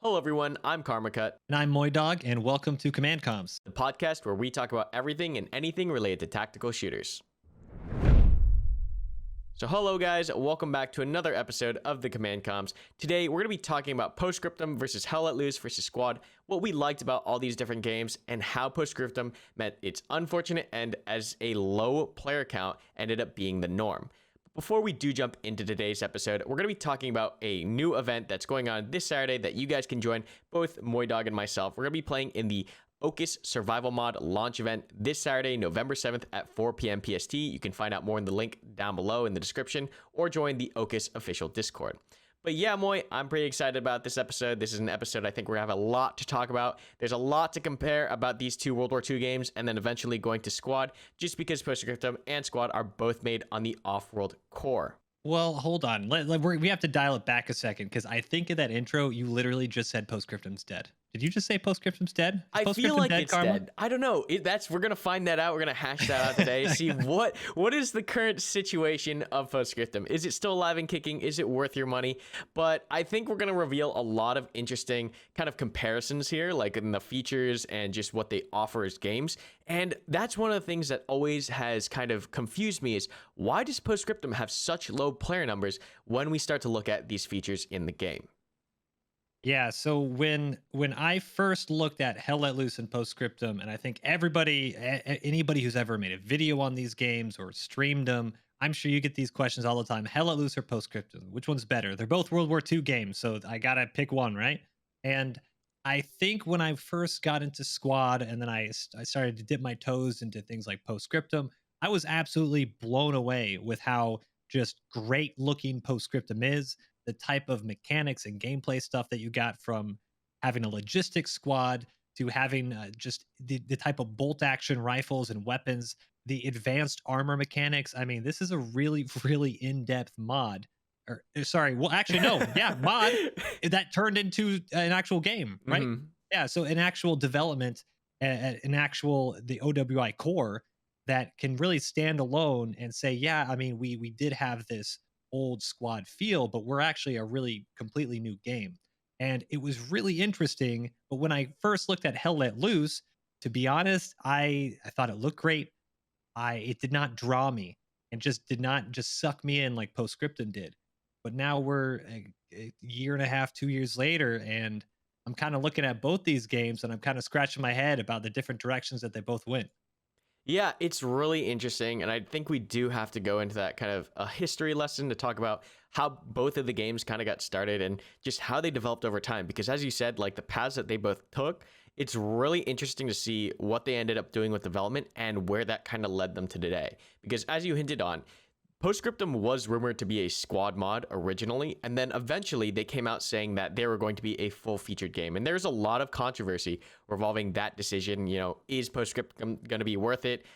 Hello, everyone. I'm Karmakut, And I'm MoiDawg, and welcome to Command Comms. the podcast where we talk about everything and anything related to tactical shooters. So, hello, guys. Welcome back to another episode of the Command Comms. Today, we're going to be talking about Post Scriptum versus Hell Let Loose versus Squad, what we liked about all these different games, and how Post Scriptum met its unfortunate end as a low player count ended up being the norm. Before we do jump into today's episode, we're going to be talking about a new event that's going on this Saturday that you guys can join, both MoiDawg and myself. We're going to be playing in the Okis Survival Mod launch event this Saturday, November 7th at 4 p.m. PST. You can find out more in the link down below in the description or join the Okis official Discord. But yeah, Moi, I'm pretty excited about this episode. This is an episode I think we're going to have a lot to talk about. There's a lot to compare about these two World War II games and then eventually going to Squad, just because Post Scriptum and Squad are both made on the off-world core. Well, hold on. We have to dial it back a second because I think in that intro, you literally just said Post Scriptum's dead. Did you just say Post Scriptum's dead? Is I feel Post-Scriptum like dead, it's Karma? dead. I don't know. We're gonna find that out. We're gonna hash that out today. See what is the current situation of Post Scriptum. Is it still alive and kicking? Is it worth your money? But I think we're gonna reveal a lot of interesting kind of comparisons here, like in the features and just what they offer as games. And that's one of the things that always has kind of confused me is why does Post Scriptum have such low player numbers when we start to look at these features in the game? Yeah, so when I first looked at Hell Let Loose and Post Scriptum, and I think anybody who's ever made a video on these games or streamed them, I'm sure you get these questions all the time. Hell Let Loose or Post Scriptum? Which one's better? They're both World War II games, so I gotta pick one, right? And I think when I first got into Squad, and then I started to dip my toes into things like Post Scriptum, I was absolutely blown away with how just great looking Post Scriptum is, the type of mechanics and gameplay stuff that you got from having a logistics squad to having just the type of bolt action rifles and weapons, the advanced armor mechanics. I mean, this is a really, really in-depth mod. Sorry, well, actually, no, yeah, mod that turned into an actual game, right? Mhm. Yeah, so an actual development, the OWI core that can really stand alone and say, yeah, I mean, we did have this old Squad feel, but we're actually a really completely new game. And it was really interesting. But when I first looked at Hell Let Loose, to be honest, I thought it looked great. It did not draw me and just did not just suck me in like Post Scriptum did. But now we're a year and a half, 2 years later, and I'm kind of looking at both these games and I'm kind of scratching my head about the different directions that they both went. Yeah, it's really interesting, and I think we do have to go into that kind of a history lesson to talk about how both of the games kind of got started and just how they developed over time. Because as you said, like the paths that they both took, it's really interesting to see what they ended up doing with development and where that kind of led them to today. Because as you hinted on, Postscriptum was rumored to be a squad mod originally, and then eventually they came out saying that they were going to be a full featured game. And there's a lot of controversy revolving that decision. You know, is Postscriptum going to be worth it?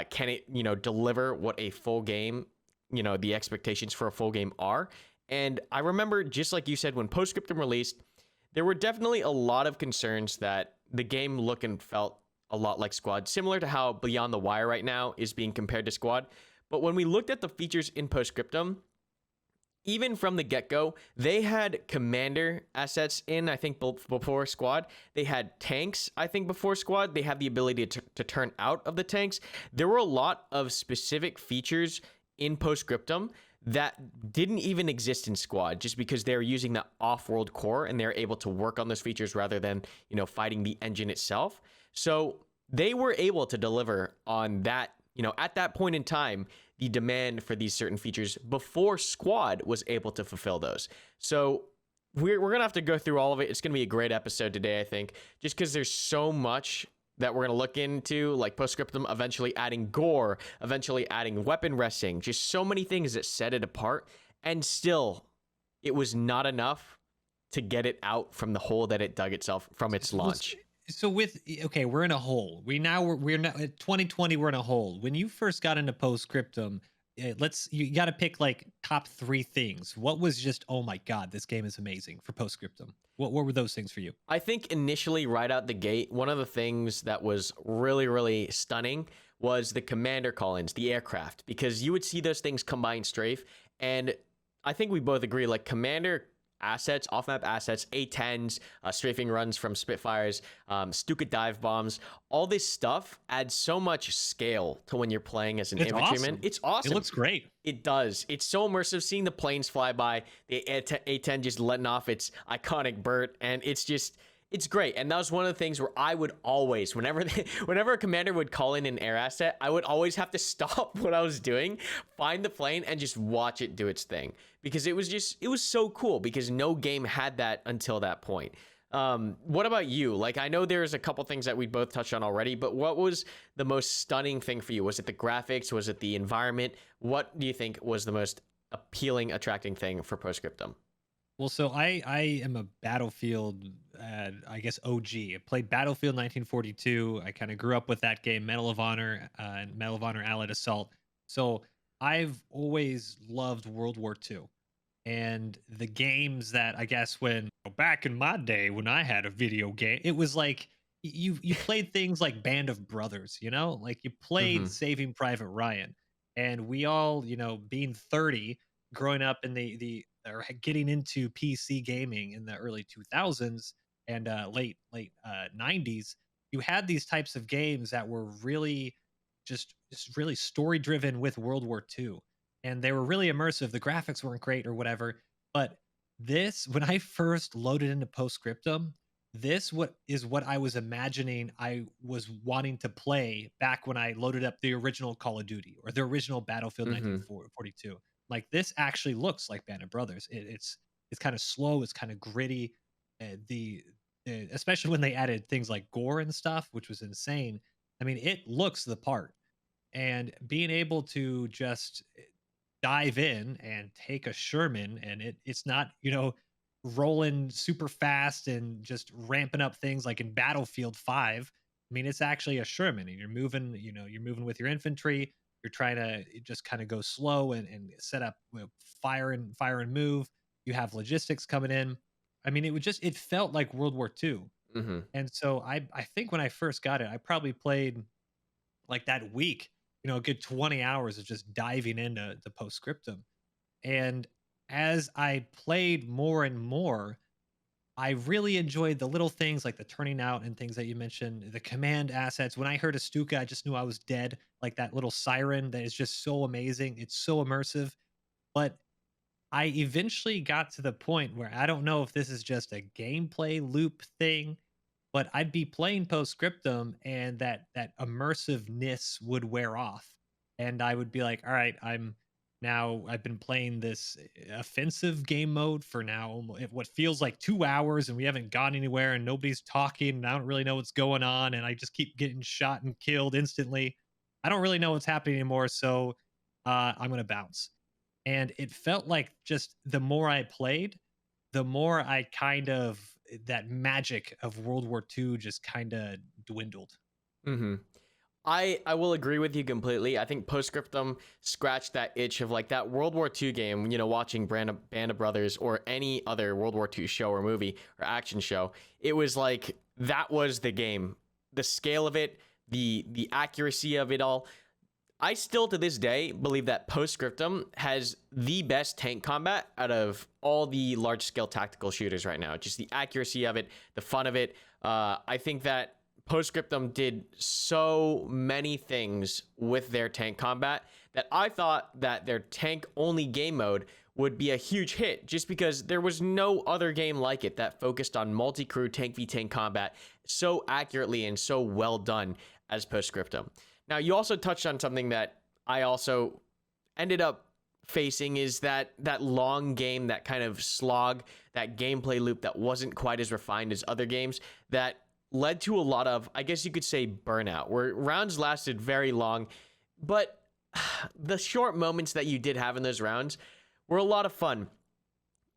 Can it, deliver what a full game, the expectations for a full game are? And I remember, just like you said, when Postscriptum released, there were definitely a lot of concerns that the game looked and felt a lot like Squad, similar to how Beyond the Wire right now is being compared to Squad. But when we looked at the features in Postscriptum, even from the get-go, they had commander assets in, I think, before Squad. They had tanks, I think, before Squad. They had the ability to turn out of the tanks. There were a lot of specific features in Postscriptum that didn't even exist in Squad, just because they're using the off-world core and they're able to work on those features rather than, fighting the engine itself. So they were able to deliver on that. At that point in time, the demand for these certain features before Squad was able to fulfill those. So we're going to have to go through all of it. It's going to be a great episode today, I think, just because there's so much that we're going to look into, like Postscriptum eventually adding gore, eventually adding weapon resting, just so many things that set it apart. And still, it was not enough to get it out from the hole that it dug itself from its launch. So we're in a hole. We're now at 2020. We're in a hole. When you first got into Postscriptum, you got to pick like top three things. What was just, oh my god, this game is amazing for Postscriptum? What were those things for you? I think initially, right out the gate, one of the things that was really, really stunning was the commander call-ins, the aircraft, because you would see those things come by in strafe, and I think we both agree, like, commander assets, off-map assets, A10s, strafing runs from Spitfires, Stuka dive bombs. All this stuff adds so much scale to when you're playing as an It's infantryman. awesome. It's It awesome. looks great. It does. It's so immersive. Seeing the planes fly by, the A10 just letting off its iconic Burt, and it's great. And that was one of the things where I would always, whenever a commander would call in an air asset, I would always have to stop what I was doing, find the plane, and just watch it do its thing, because it was so cool, because no game had that until that point. What about you? Like, I know there's a couple things that we both touched on already, but what was the most stunning thing for you? Was it the graphics? Was it the environment? What do you think was the most appealing, attracting thing for Postscriptum? Well, so I am a Battlefield, I guess OG. I played Battlefield 1942. I kind of grew up with that game, Medal of Honor, and Medal of Honor Allied Assault. So I've always loved World War II. And the games that, I guess, when back in my day when I had a video game, it was like you played things like Band of Brothers, like you played Mm-hmm. Saving Private Ryan. And we all, being 30, growing up in the or getting into PC gaming in the early 2000s and late 90s, you had these types of games that were really just really story driven with World War II, and they were really immersive. The graphics weren't great or whatever, but this, when I first loaded into Postscriptum, this what I was imagining I was wanting to play back when I loaded up the original Call of Duty or the original Battlefield Mm-hmm. 1942. Like, this actually looks like Band of Brothers. It's kind of slow, it's kind of gritty. Especially when they added things like gore and stuff, which was insane. I mean, it looks the part, and being able to just dive in and take a Sherman, and it's not, rolling super fast and just ramping up things like in Battlefield 5. I mean, it's actually a Sherman, and you're moving with your infantry. You're trying to just kind of go slow and set up, fire and move. You have logistics coming in. I mean, it felt like World War II. Mm-hmm. And so I think when I first got it, I probably played like that week, a good 20 hours of just diving into the Postscriptum. And as I played more and more, I really enjoyed the little things like the turning out and things that you mentioned, the command assets. When I heard a Stuka, I just knew I was dead. Like that little siren that is just so amazing. It's so immersive. But I eventually got to the point where I don't know if this is just a gameplay loop thing, but I'd be playing Postscriptum and that immersiveness would wear off. And I would be like, all right, I've been playing this offensive game mode for now what feels like 2 hours, and we haven't gone anywhere, and nobody's talking, and I don't really know what's going on, and I just keep getting shot and killed instantly. I don't really know what's happening anymore, so I'm gonna bounce. And it felt like just the more I played, the more I kind of that magic of World War II just kind of dwindled. Mm-hmm. I will agree with you completely. I think Postscriptum scratched that itch of like that World War II game, watching Band of Brothers or any other World War II show or movie or action show. It was like that was the game. The scale of it, the accuracy of it all. I still to this day believe that Postscriptum has the best tank combat out of all the large scale tactical shooters right now. Just the accuracy of it, the fun of it. I think that Postscriptum did so many things with their tank combat that I thought that their tank only game mode would be a huge hit, just because there was no other game like it that focused on multi-crew tank v tank combat so accurately and so well done as Postscriptum. Now, you also touched on something that I also ended up facing, is that long game, that kind of slog, that gameplay loop that wasn't quite as refined as other games, that led to a lot of, I guess you could say, burnout, where rounds lasted very long, but the short moments that you did have in those rounds were a lot of fun.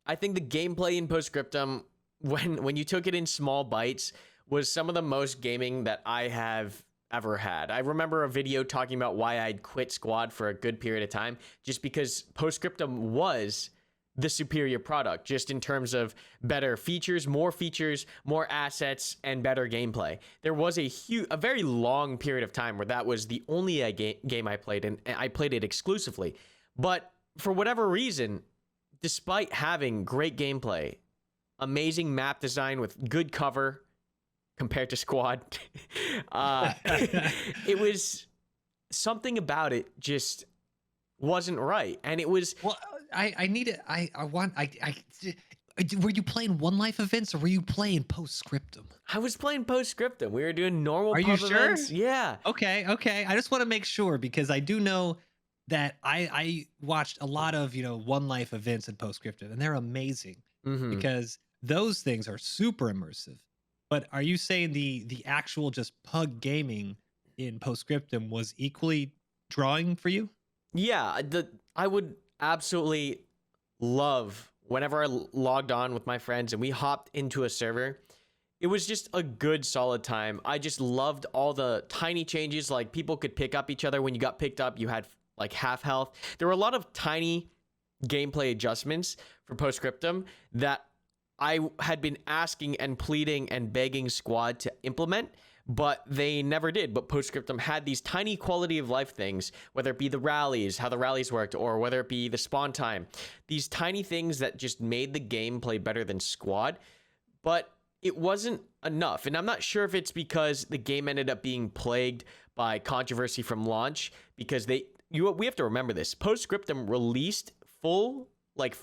I think the gameplay in Postscriptum, when you took it in small bites, was some of the most gaming that I have ever had. I remember a video talking about why I'd quit Squad for a good period of time, just because Postscriptum was the superior product, just in terms of better features, more assets, and better gameplay. There was a very long period of time where that was the only game I played, and I played it exclusively. But for whatever reason, despite having great gameplay, amazing map design with good cover compared to Squad, uh, it was something about it just wasn't right. And it was, Well, I need it. I want. Were you playing One Life events or were you playing Post Scriptum? I was playing Post Scriptum. We were doing normal Are you pub sure? events. Yeah. Okay, okay. I just want to make sure because I do know that I watched a lot of One Life events in Post Scriptum, and they're amazing Hmm. because those things are super immersive. But are you saying the actual just pug gaming in Post Scriptum was equally drawing for you? Yeah. I would absolutely love whenever I logged on with my friends and we hopped into a server. It was just a good solid time. I just loved all the tiny changes, like people could pick up each other. When you got picked up, you had like half health. There were a lot of tiny gameplay adjustments for Postscriptum that I had been asking and pleading and begging Squad to implement, but they never did. But Postscriptum had these tiny quality of life things, whether it be the rallies, how the rallies worked, or whether it be the spawn time. These tiny things that just made the game play better than Squad, but it wasn't enough. And I'm not sure if it's because the game ended up being plagued by controversy from launch, because we have to remember this. Postscriptum released full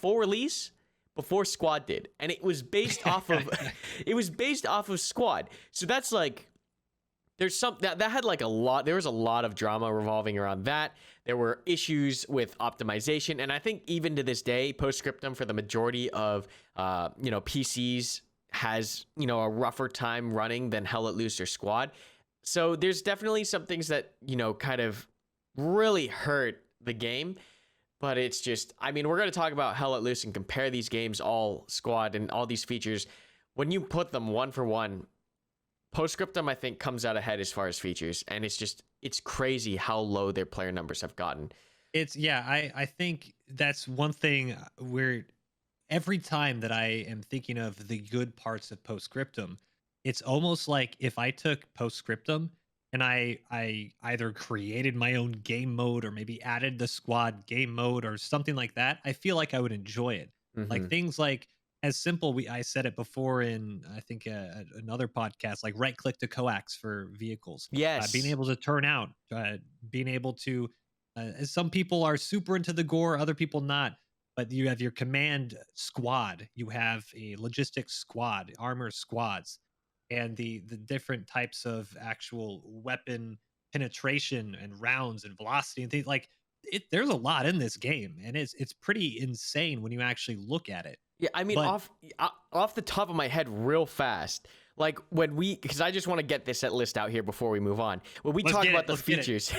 release before Squad did, and it was based off of Squad. So that's like, there's some that had like a lot. There was a lot of drama revolving around that. There were issues with optimization, and I think even to this day, Postscriptum for the majority of PCs has a rougher time running than Hell Let Loose or Squad. So there's definitely some things that kind of really hurt the game. But it's just, I mean, we're going to talk about Hell Let Loose and compare these games, all Squad and all these features. When you put them one for one, Postscriptum, I think, comes out ahead as far as features. And it's crazy how low their player numbers have gotten. I think that's one thing where every time that I am thinking of the good parts of Postscriptum, it's almost like if I took Postscriptum and I either created my own game mode or maybe added the Squad game mode or something like that, I feel like I would enjoy it. Hmm. Like things like as simple, I said it before in I think another podcast, like right click to coax for vehicles, being Yes. able to turn out, being able to. Some people are super into the gore, other people not. But you have your command squad, you have a logistics squad, armor squads, and the different types of actual weapon penetration and rounds and velocity and things like it. There's a lot in this game, and it's pretty insane when you actually look at it. Yeah, I mean, But off the top of my head, real fast, like because I just want to get this set list out here before we move on. When we talk about the let's get it. features,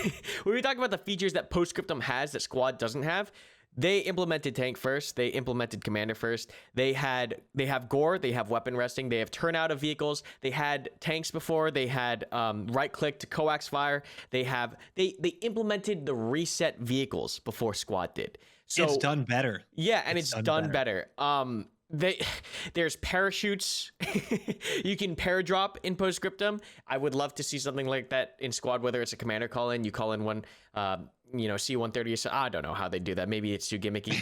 when we talk about the features that Postscriptum has that Squad doesn't have, they implemented tank first. They implemented commander first. They have gore. They have weapon resting. They have turnout of vehicles. They had tanks before. They had right click to coax fire. They implemented the reset vehicles before Squad did. So It's done better. yeah, and it's done better. There's parachutes. You can paradrop in Postscriptum. I would love to see something like that in Squad, whether it's a commander call in, you call in one C-130 or so. I don't know how they do that. Maybe it's too gimmicky.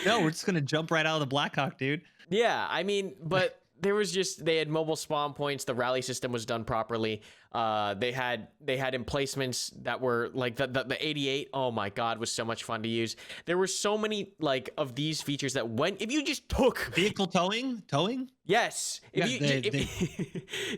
No, we're just gonna jump right out of the Blackhawk, dude. Yeah, I mean, but they had mobile spawn points. The rally system was done properly. They had emplacements that were like the 88. Oh my god, was so much fun to use. There were so many like of these features that if you just took Vehicle towing. yes,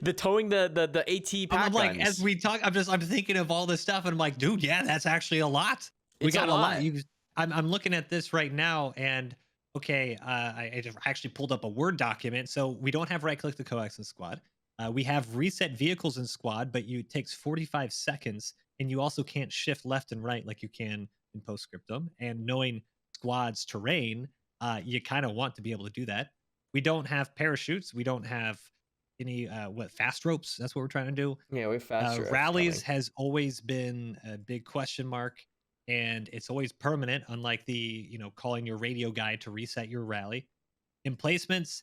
the towing the AT pack I'm like, guns. as we talk, I'm thinking of all this stuff, and I'm like, dude, yeah, that's actually a lot. We It's a got a lot. lot. I'm looking at this right now, and okay, I just actually pulled up a Word document. So we don't have right click to coax in Squad. We have reset vehicles in Squad, but it takes 45 seconds, and you also can't shift left and right like you can in Postscriptum. And knowing Squad's terrain, you kind of want to be able to do that. We don't have parachutes. We don't have any fast ropes. That's what we're trying to do. Yeah, we're faster. Rallies has always been a big question mark, and it's always permanent, unlike the calling your radio guy to reset your rally. Emplacements,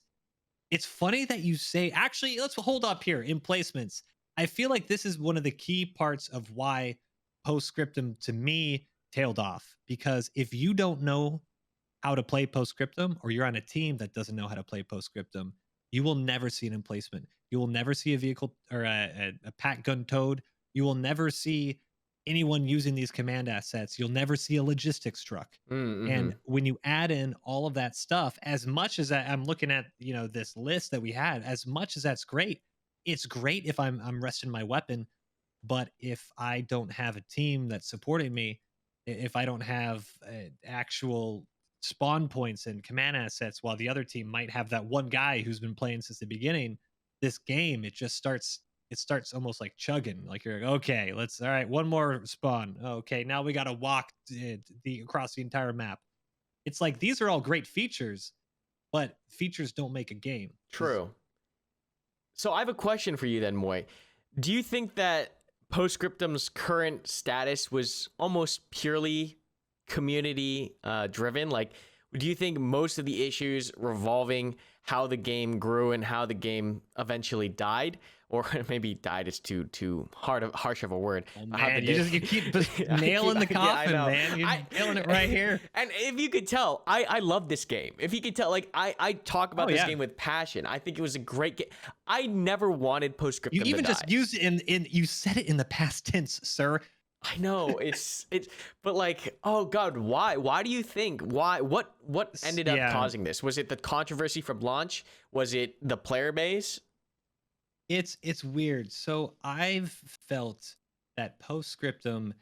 it's funny that you say, actually, let's hold up here. Emplacements, I feel like this is one of the key parts of why Postscriptum to me tailed off, because if you don't know how to play Postscriptum, or you're on a team that doesn't know how to play Postscriptum, you will never see an emplacement. You will never see a vehicle or a pack gun towed. You will never see anyone using these command assets. You'll never see a logistics truck. Mm-hmm. And when you add in all of that stuff, as much as I'm looking at, this list that we had, as much as that's great, it's great if I'm resting my weapon. But if I don't have a team that's supporting me, if I don't have actual spawn points and command assets, while the other team might have that one guy who's been playing since the beginning, this game it just starts. It starts almost like chugging. Like you're like, okay, let's all right, one more spawn. Okay, now we got to walk across the entire map. It's like these are all great features, but features don't make a game. True. So I have a question for you then, Moy. Do you think that Postscriptum's current status was almost purely community driven? Like, do you think most of the issues revolving how the game grew and how the game eventually died, or maybe died is too harsh of a word? Oh How the man, day- you keep nailing the Yeah, I coffin, know. man. You're nailing it right here. And if you could tell, I love this game. If you could tell, like I talk about Oh, this yeah. game with passion. I think it was a great game. I never wanted Postscriptum You even to die. just use it in you said it in the past tense, sir. I know it's but like, oh god, why do you think what ended up Yeah. causing this? Was it the controversy from launch? Was it the player base? It's weird. So I've felt that Postscriptum,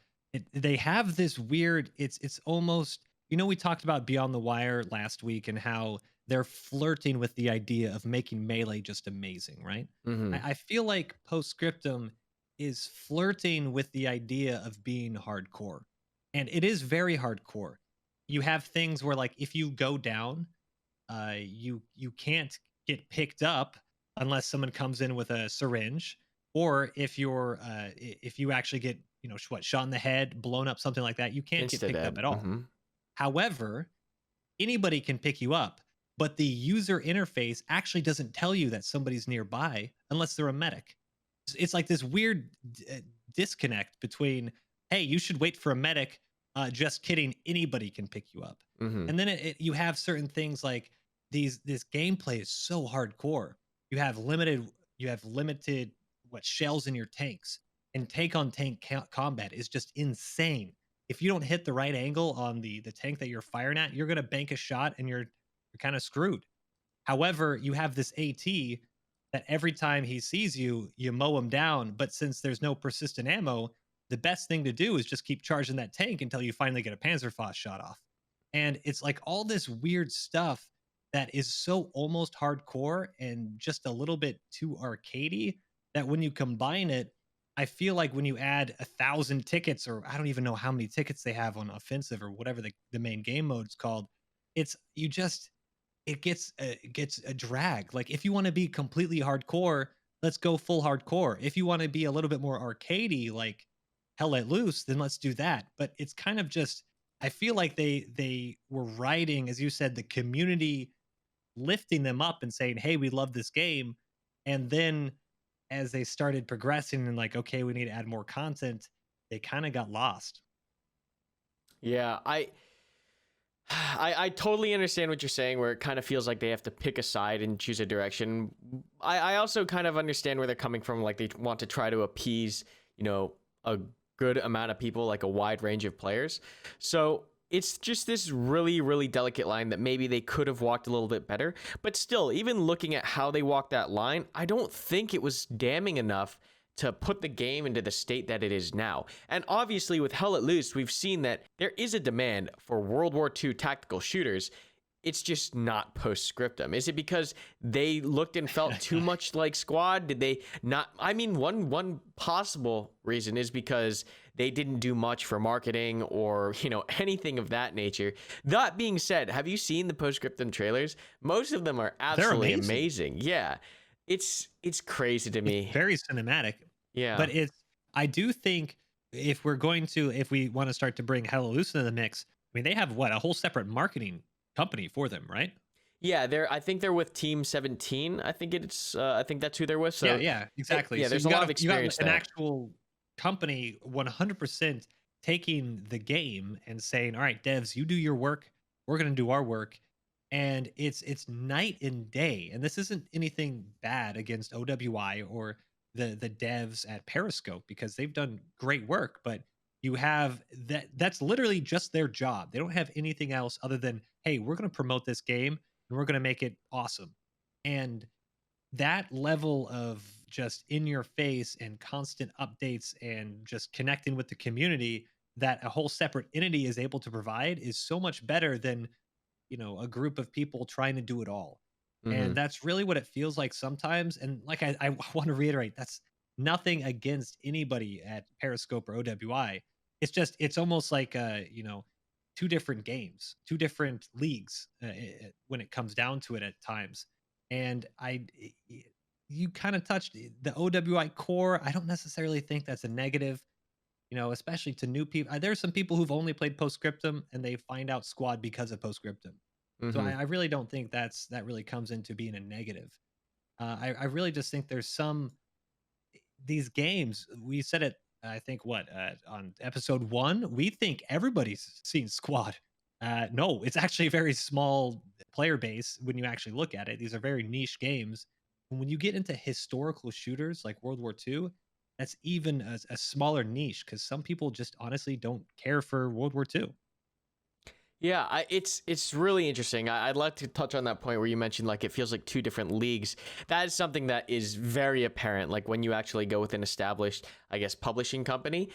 they have this weird. It's almost, we talked about Beyond the Wire last week and how they're flirting with the idea of making melee just amazing, right? Hmm. I feel like Postscriptum is flirting with the idea of being hardcore, and it is very hardcore. You have things where, like, if you go down, you can't get picked up unless someone comes in with a syringe, or if you actually get, shot in the head, blown up, something like that, you can't get Insta picked up dead. at all. Hmm. However, anybody can pick you up, but the user interface actually doesn't tell you that somebody's nearby unless they're a medic. It's like this weird disconnect between, hey, you should wait for a medic. Just kidding, anybody can pick you up. Hmm. And then you have certain things like this gameplay is so hardcore. You have limited what shells in your tanks, and tank on tank combat is just insane. If you don't hit the right angle on the tank that you're firing at, you're gonna bank a shot and you're kind of screwed. However, you have this AT that every time he sees you, you mow him down. But since there's no persistent ammo, the best thing to do is just keep charging that tank until you finally get a Panzerfaust shot off. And it's like all this weird stuff that is so almost hardcore and just a little bit too arcadey that when you combine it, I feel like when you add 1,000 tickets, or I don't even know how many tickets they have on offensive or whatever the main game mode's called, it's you just it gets a drag. Like if you want to be completely hardcore, let's go full hardcore. If you want to be a little bit more arcadey, like Hell Let Loose, then let's do that. But it's kind of just, I feel like they were riding, as you said, the community lifting them up and saying, "Hey, we love this game," and then as they started progressing and like, okay, we need to add more content, they kind of got lost. Yeah, I totally understand what you're saying, where it kind of feels like they have to pick a side and choose a direction. I also kind of understand where they're coming from. Like they want to try to appease, a good amount of people, like a wide range of players. So it's just this really, really delicate line that maybe they could have walked a little bit better. But still, even looking at how they walked that line, I don't think it was damning enough to put the game into the state that it is now. And obviously with Hell Let Loose, we've seen that there is a demand for World War II tactical shooters. It's just not Postscriptum. Is it because they looked and felt too much like Squad? Did they not? I mean, one possible reason is because they didn't do much for marketing or, anything of that nature. That being said, have you seen the Postscriptum trailers? Most of them are absolutely amazing. Yeah. It's crazy to me. It's very cinematic. Yeah. But I do think if we want to start to bring Hell Let Loose into the mix, I mean, they have a whole separate marketing company for them, right? Yeah, I think they're with Team 17. I think that's who they're with. So yeah, exactly. Yeah, So there's you a lot got of experience an there. actual company 100% taking the game and saying, all right, devs, you do your work. we're going to do our work. And it's night and day. And this isn't anything bad against OWI or the devs at Periscope, because they've done great work, but you have that's literally just their job. They don't have anything else other than, hey, we're going to promote this game and we're going to make it awesome. And that level of just in your face and constant updates and just connecting with the community that a whole separate entity is able to provide is so much better than, a group of people trying to do it all. And Hmm. that's really what it feels like sometimes. And like I want to reiterate, that's nothing against anybody at Periscope or OWI. It's just it's almost like two different games, two different leagues, when it comes down to it at times. And you kind of touched the OWI core. I don't necessarily think that's a negative, especially to new people. There's some people who've only played Postscriptum and they find out Squad because of Postscriptum. So I, Hmm. I really don't think that really comes into being a negative. I really just think there's some these games. We said it, I think, what on episode 1. We think everybody's seen Squad. No, it's actually a very small player base when you actually look at it. These are very niche games. And when you get into historical shooters like World War II, that's even a smaller niche because some people just honestly don't care for World War II. Yeah, it's really interesting. I'd like to touch on that point where you mentioned like it feels like two different leagues. That is something that is very apparent. Like when you actually go with an established, I guess, publishing company,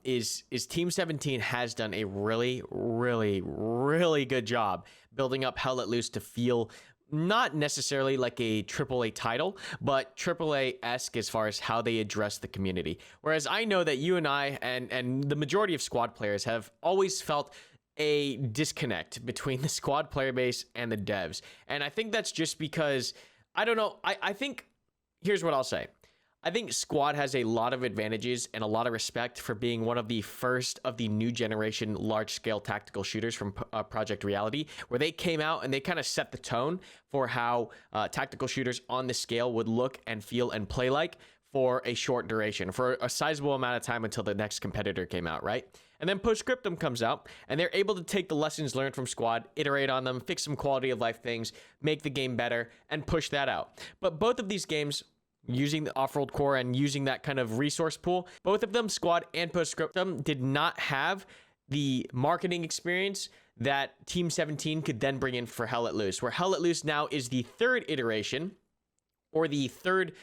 is Team 17 has done a really, really, really good job building up Hell Let Loose to feel not necessarily like a AAA title, but AAA-esque as far as how they address the community. Whereas I know that you and I and the majority of squad players have always felt a disconnect between the squad player base and the devs. And I think that's just because, I don't know, I think, here's what I'll say. I think Squad has a lot of advantages and a lot of respect for being one of the first of the new generation large scale tactical shooters from Project Reality, where they came out and they kind of set the tone for how tactical shooters on the scale would look and feel and play like for a short duration, for a sizable amount of time until the next competitor came out, right? And then Postscriptum comes out, and they're able to take the lessons learned from Squad, iterate on them, fix some quality of life things, make the game better, and push that out. But both of these games, using the off-world core and using that kind of resource pool, both of them, Squad and Postscriptum, did not have the marketing experience that Team 17 could then bring in for Hell Let Loose, where Hell Let Loose now is the third iteration, or the third,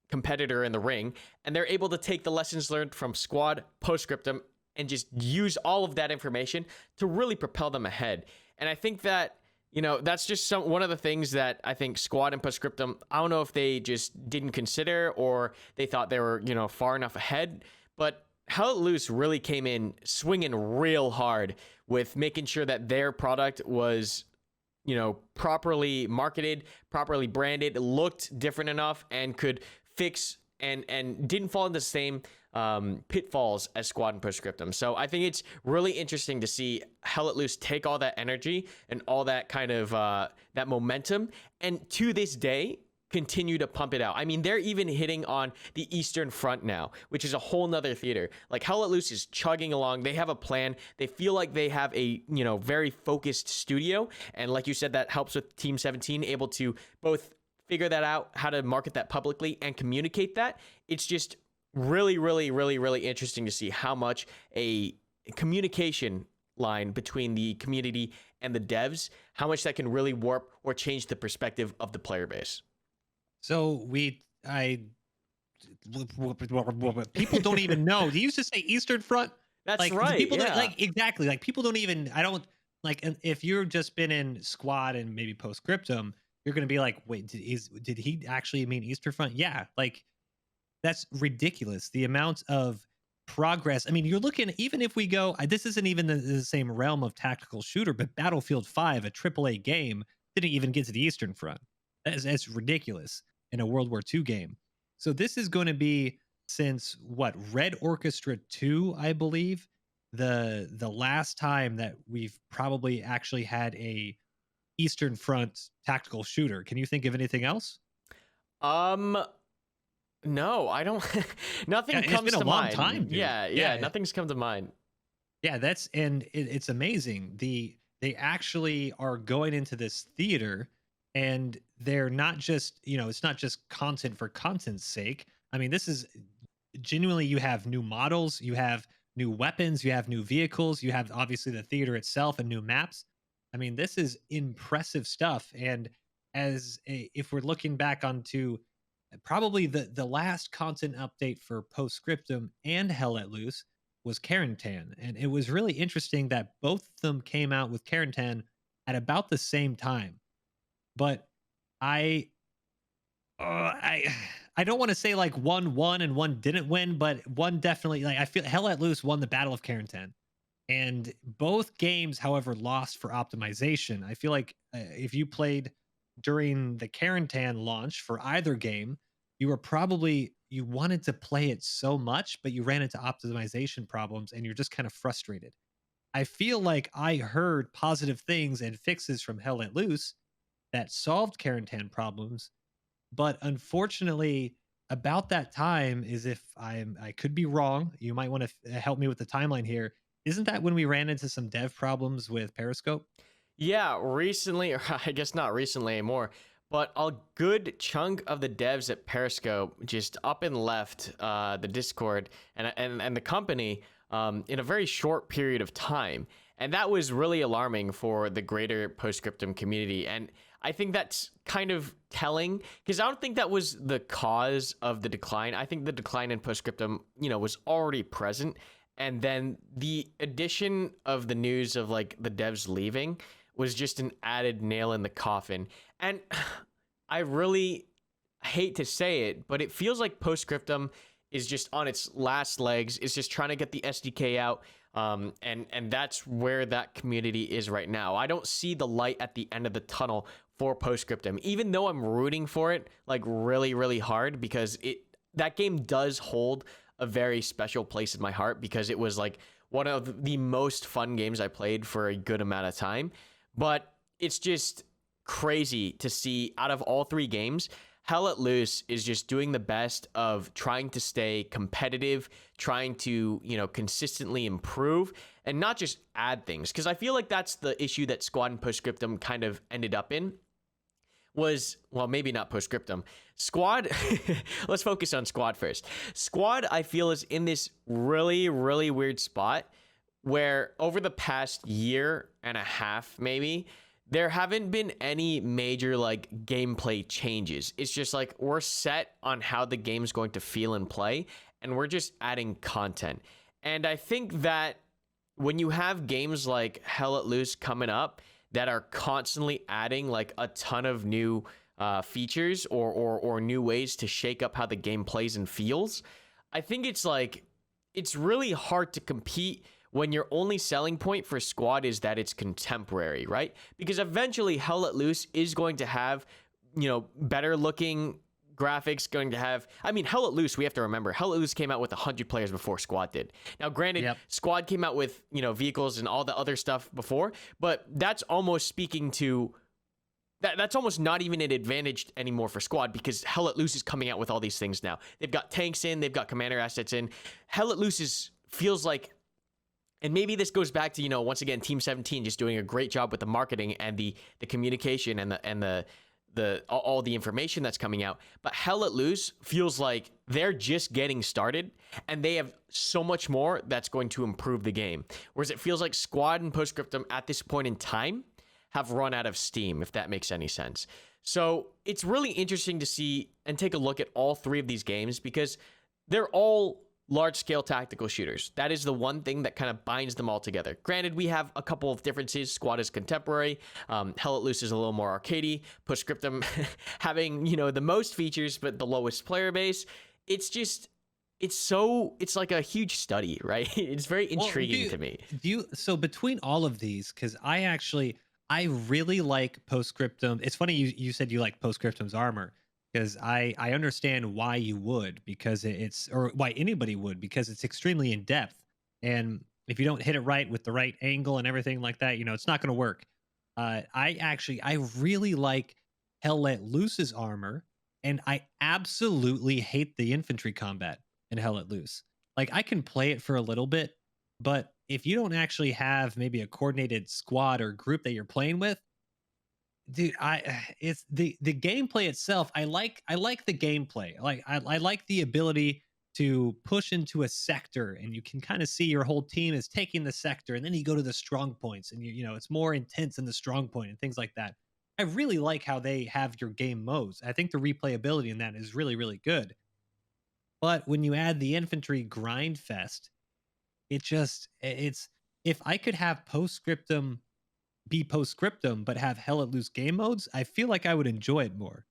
competitor in the ring, and they're able to take the lessons learned from Squad, Postscriptum, and just use all of that information to really propel them ahead. And I think that, that's just one of the things that I think Squad and Postscriptum, I don't know if they just didn't consider or they thought they were, far enough ahead, but Hell Let Loose really came in swinging real hard with making sure that their product was, properly marketed, properly branded, looked different enough, and could fix and didn't fall into the same pitfalls as Squad and Postscriptum. So I think it's really interesting to see Hell Let Loose take all that energy and all that kind of that momentum, and to this day continue to pump it out. I mean, they're even hitting on the Eastern Front now, which is a whole nother theater. Like Hell Let Loose is chugging along. They have a plan. They feel like they have a, very focused studio. And like you said, that helps with Team 17 able to both figure that out, how to market that publicly and communicate that. It's just really, really, really, really interesting to see how much a communication line between the community and the devs, how much that can really warp or change the perspective of the player base. So people don't even know. Do you used to say Eastern Front? That's Like right. people don't Yeah. like exactly like people don't even. I don't like if you've just been in Squad and maybe Postscriptum, you're gonna be like, wait, did he actually mean Eastern Front? Yeah, like that's ridiculous. The amount of progress. I mean, you're looking, even if we go, this isn't even the same realm of tactical shooter, but Battlefield 5, a AAA game, didn't even get to the Eastern Front. That's ridiculous in a World War II game. So this is going to be since what, Red Orchestra 2, I believe, the last time that we've probably actually had a Eastern Front tactical shooter. Can you think of anything else? Um, no, I don't. Yeah, Nothing it's comes been a to long mind. time, dude. Yeah, Yeah, nothing's come to mind. Yeah, it's amazing. They actually are going into this theater, and they're not just, it's not just content for content's sake. I mean, this is genuinely, you have new models, you have new weapons, you have new vehicles, you have obviously the theater itself and new maps. I mean, this is impressive stuff. And if we're looking back onto probably the last content update for Postscriptum and Hell Let Loose was Carentan, and it was really interesting that both of them came out with Carentan at about the same time. But I I I don't want to say like one won and one didn't win, but one definitely, like, I feel Hell Let Loose won the Battle of Carentan. And both games, however, lost for optimization. I feel like if you played during the Carentan launch for either game, you wanted to play it so much, but you ran into optimization problems and you're just kind of frustrated. I feel like I heard positive things and fixes from Hell Let Loose that solved Carentan problems, but unfortunately, about that time, is if I could be wrong. You might want to help me with the timeline here. Isn't that when we ran into some dev problems with Periscope? Yeah, recently, or I guess not recently anymore, but a good chunk of the devs at Periscope just up and left the Discord and the company in a very short period of time. And that was really alarming for the greater Postscriptum community. And I think that's kind of telling because I don't think that was the cause of the decline. I think the decline in Postscriptum, was already present. And then the addition of the news of like the devs leaving was just an added nail in the coffin. And I really hate to say it, but it feels like Postscriptum is just on its last legs. It's just trying to get the SDK out. And that's where that community is right now. I don't see the light at the end of the tunnel for Postscriptum, even though I'm rooting for it like really, really hard because that game does hold a very special place in my heart because it was like one of the most fun games I played for a good amount of time. But it's just crazy to see out of all three games, Hell Let Loose is just doing the best of trying to stay competitive, trying to, consistently improve and not just add things. Because I feel like that's the issue that Squad and Postscriptum kind of ended up in was, well, maybe not Postscriptum. Squad, let's focus on Squad first. Squad, I feel, is in this really, really weird spot where over the past year and a half, maybe, there haven't been any major like gameplay changes. It's just like we're set on how the game's going to feel and play, and we're just adding content. And I think that when you have games like Hell Let Loose coming up that are constantly adding like a ton of new features or new ways to shake up how the game plays and feels, I think it's really hard to compete when your only selling point for Squad is that it's contemporary, right? Because eventually Hell Let Loose is going to have, better looking graphics, going to have, I mean, Hell Let Loose, we have to remember, Hell Let Loose came out with 100 players before Squad did. Now, granted, Yep. Squad came out with, vehicles and all the other stuff before, but that's almost speaking to that's almost not even an advantage anymore for Squad because Hell Let Loose is coming out with all these things now. They've got tanks in, they've got commander assets in. Hell Let Loose feels like, and maybe this goes back to, once again, Team 17 just doing a great job with the marketing and the communication and the all the information that's coming out. But Hell Let Loose feels like they're just getting started and they have so much more that's going to improve the game. Whereas it feels like Squad and Postscriptum at this point in time have run out of steam, if that makes any sense. So it's really interesting to see and take a look at all three of these games because they're all large-scale tactical shooters. That is the one thing that kind of binds them all together. Granted, we have a couple of differences. Squad is contemporary. Hell Let Loose is a little more arcadey. Postscriptum having, the most features but the lowest player base. It's just, it's like a huge study, right? It's very intriguing to me. So between all of these, because I really like Postscriptum. It's funny you said you like Postscriptum's armor because I understand why you would, because it's, or why anybody would, because it's extremely in depth, and if you don't hit it right with the right angle and everything like that, it's not going to work. I really like Hell Let Loose's armor, and I absolutely hate the infantry combat in Hell Let Loose. Like, I can play it for a little bit, But if you don't actually have maybe a coordinated squad or group that you're playing with, dude, it's the gameplay itself. I like the gameplay. Like I like the ability to push into a sector and you can kind of see your whole team is taking the sector, and then you go to the strong points and you know it's more intense in the strong point and things like that. I really like how they have your game modes. I think the replayability in that is really, really good. But when you add the infantry grind fest, it's if I could have postscriptum be postscriptum but have hell at loose game modes, I feel like I would enjoy it more.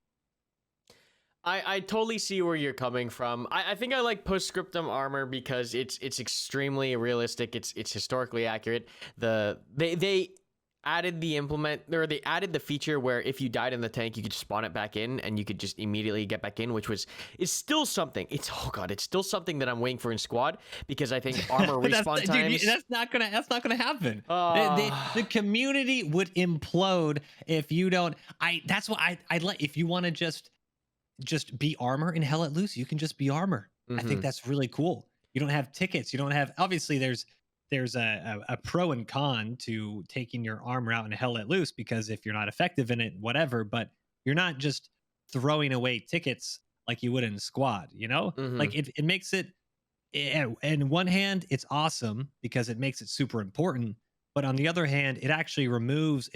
I totally see where you're coming from. I think I like Postscriptum armor because it's extremely realistic. It's historically accurate. They added they added the feature where if you died in the tank, you could spawn it back in and you could just immediately get back in, which is still something. It's still something that I'm waiting for in squad because I think armor respawn times. Dude, that's not gonna happen. The Uh, community would implode if you don't. That's why I like if you want to just be armor in hell at loose, you can just be armor. I think mhm. that's really cool. You don't have tickets. You don't have, obviously there's a pro and con to taking your armor out in hell let loose, because if you're not effective in it, whatever, but you're not just throwing away tickets like you would in squad, you know? Like Mhm. it makes it, in one hand, it's awesome because it makes it super important. But on the other hand, it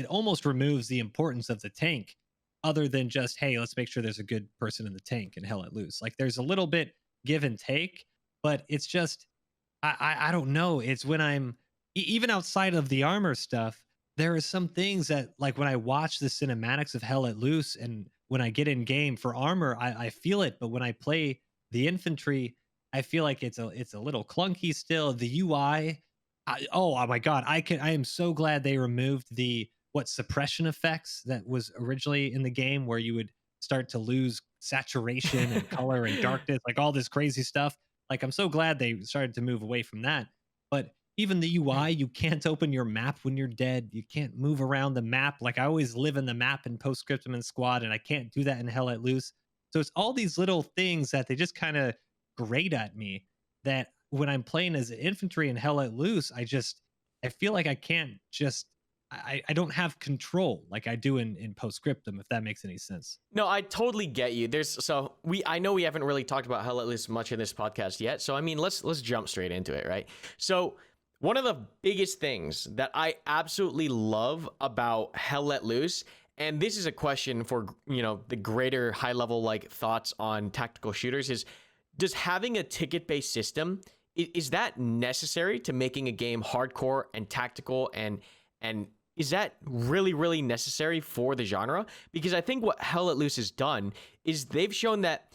almost removes the importance of the tank, other than just, hey, let's make sure there's a good person in the tank and hell let loose. Like there's a little bit give and take, but it's just, I don't know. It's when even outside of the armor stuff, there are some things that like when I watch the cinematics of hell let loose and when I get in game for armor, I feel it. But when I play the infantry, I feel like it's a little clunky still. The UI, oh my god, I am so glad they removed the what suppression effects that was originally in the game, where you would start to lose saturation and color and darkness, like all this crazy stuff. Like I'm so glad they started to move away from that. But even the UI, you can't open your map when you're dead. You can't move around the map. Like I always live in the map in Postscriptum and Squad, and I can't do that in Hell Let Loose. So it's all these little things that they just kind of grate at me, that when I'm playing as infantry in Hell Let Loose, I feel like I can't just I don't have control like I do in Postscriptum, if that makes any sense. No, I totally get you. I know we haven't really talked about Hell Let Loose much in this podcast yet. So I mean, let's jump straight into it, right? So one of the biggest things that I absolutely love about Hell Let Loose, and this is a question for the greater high level like thoughts on tactical shooters, is does having a ticket based system is that necessary to making a game hardcore and tactical, and is that really, really necessary for the genre? Because I think what Hell Let Loose has done is they've shown that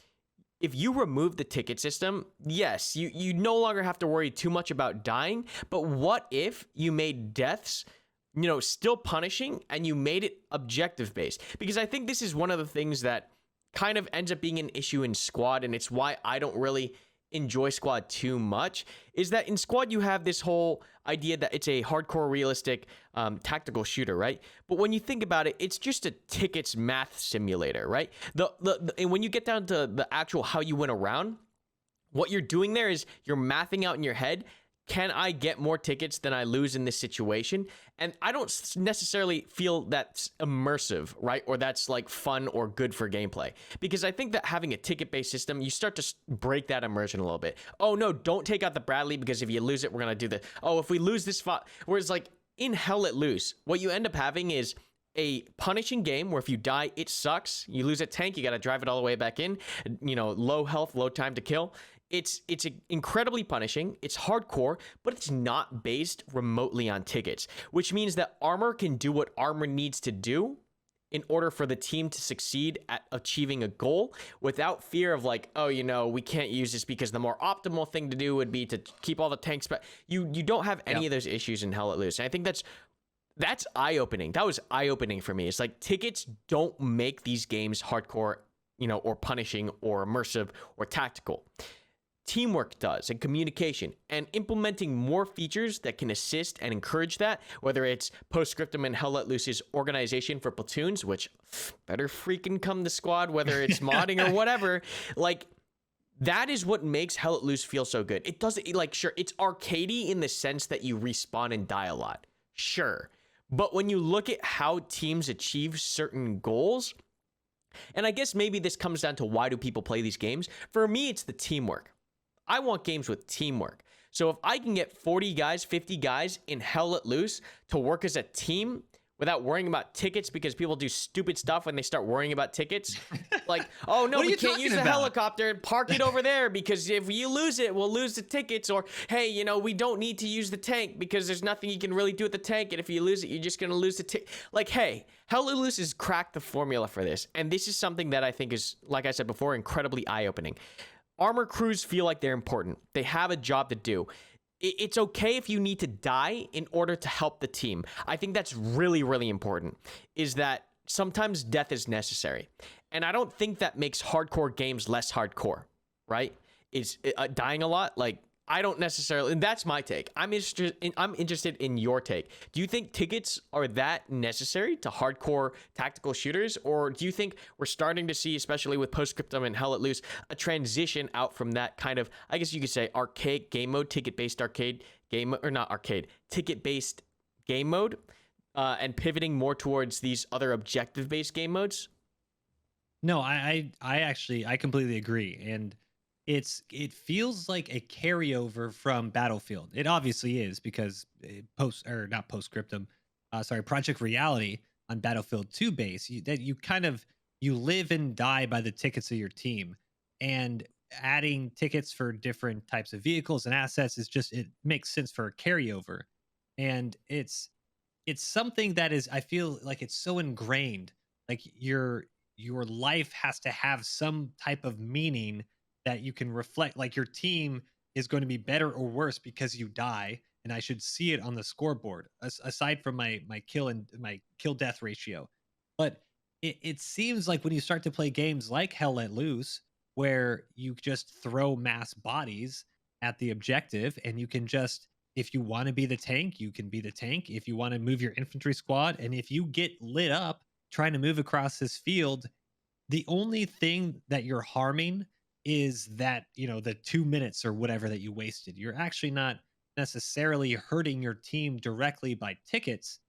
if you remove the ticket system, yes, you no longer have to worry too much about dying. But what if you made deaths, still punishing, and you made it objective based? Because I think this is one of the things that kind of ends up being an issue in squad, and it's why I don't really enjoy squad too much, is that in squad you have this whole idea that it's a hardcore realistic tactical shooter, right? But when you think about it, it's just a tickets math simulator, right? And when you get down to the actual how you win around, what you're doing there is you're mathing out in your head, can I get more tickets than I lose in this situation? And I don't necessarily feel that's immersive, right? Or that's like fun or good for gameplay. Because I think that having a ticket based system, you start to break that immersion a little bit. Oh no, don't take out the Bradley because if you lose it, we're going to do this. Oh, if we lose this spot. Whereas like in Hell Let Loose, what you end up having is a punishing game where if you die, it sucks. You lose a tank, you got to drive it all the way back in. Low health, low time to kill. It's incredibly punishing. It's hardcore, but it's not based remotely on tickets, which means that armor can do what armor needs to do in order for the team to succeed at achieving a goal without fear of like, oh, we can't use this because the more optimal thing to do would be to keep all the tanks back. You don't have any Yep. of those issues in Hell Let Loose. And I think that's eye-opening. That was eye-opening for me. It's like tickets don't make these games hardcore, or punishing or immersive or tactical. Teamwork does, and communication, and implementing more features that can assist and encourage that, whether it's Postscriptum and Hell Let Loose's organization for platoons, which better freaking come to squad, whether it's modding or whatever. Like, That is what makes Hell Let Loose feel so good. It doesn't like sure, it's arcadey in the sense that you respawn and die a lot. Sure. But when you look at how teams achieve certain goals, and I guess maybe this comes down to why do people play these games? For me, it's the teamwork. I want games with teamwork. So if I can get 40 guys, 50 guys in Hell Let Loose to work as a team without worrying about tickets because people do stupid stuff when they start worrying about tickets. Like, oh no, What are we you can't use talking the about? helicopter and park it over there because if you lose it, we'll lose the tickets. Or hey, we don't need to use the tank because there's nothing you can really do with the tank. And if you lose it, you're just gonna lose the ticket. Like, hey, Hell Let Loose has cracked the formula for this. And this is something that I think is, like I said before, incredibly eye-opening. Armor crews feel like they're important. They have a job to do. It's okay if you need to die in order to help the team. I think that's really, really important, is that sometimes death is necessary. And I don't think that makes hardcore games less hardcore, right? Is dying a lot? Like, I don't necessarily, and that's my take. I'm interested in your take. Do you think tickets are that necessary to hardcore tactical shooters, or do you think we're starting to see, especially with Post Scriptum and Hell Let Loose, a transition out from that kind of, I guess you could say, arcade game mode, ticket-based arcade game, or not arcade, ticket-based game mode, and pivoting more towards these other objective-based game modes? No, I actually I completely agree, and it feels like a carryover from Battlefield. It obviously is because post or not Postscriptum, sorry, Project Reality on Battlefield 2 base, that you kind of you live and die by the tickets of your team, and adding tickets for different types of vehicles and assets is just it makes sense for a carryover, and it's something that is I feel like it's so ingrained. Like your life has to have some type of meaning that you can reflect. Like your team is going to be better or worse because you die, and I should see it on the scoreboard. Aside from my kill and my kill death ratio, but it seems like when you start to play games like Hell Let Loose, where you just throw mass bodies at the objective, and you can just if you want to be the tank, you can be the tank. If you want to move your infantry squad, and if you get lit up trying to move across this field, the only thing that you're harming is that, the 2 minutes or whatever that you wasted. You're actually not necessarily hurting your team directly by tickets.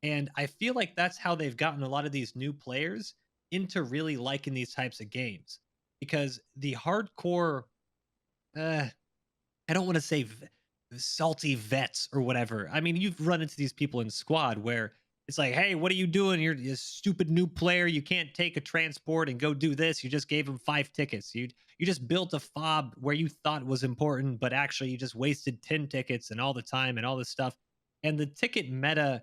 And I feel like that's how they've gotten a lot of these new players into really liking these types of games, because the hardcore, uh, I don't want to say salty vets or whatever. I mean, you've run into these people in squad where it's like, hey, what are you doing? You're a stupid new player. You can't take a transport and go do this. You just gave him 5 tickets. You just built a fob where you thought was important, but actually you just wasted 10 tickets and all the time and all this stuff. And the ticket meta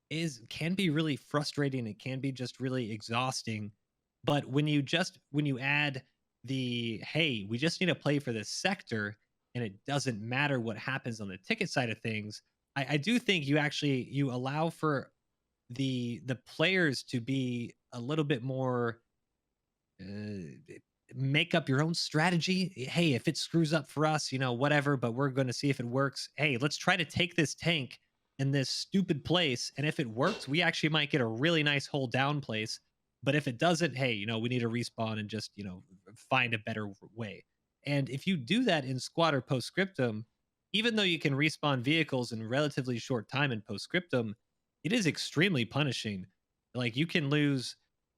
is can be really frustrating. It can be just really exhausting. But when you add the hey, we just need to play for this sector, and it doesn't matter what happens on the ticket side of things. I do think you allow for the players to be a little bit more uh, make up your own strategy. Hey, if it screws up for us, whatever, but we're going to see if it works. Hey, let's try to take this tank in this stupid place, and if it works, we actually might get a really nice hold down place. But if it doesn't, hey, we need to respawn and just find a better way. And if you do that in squad or postscriptum, even though you can respawn vehicles in relatively short time in postscriptum, it is extremely punishing. Like you can lose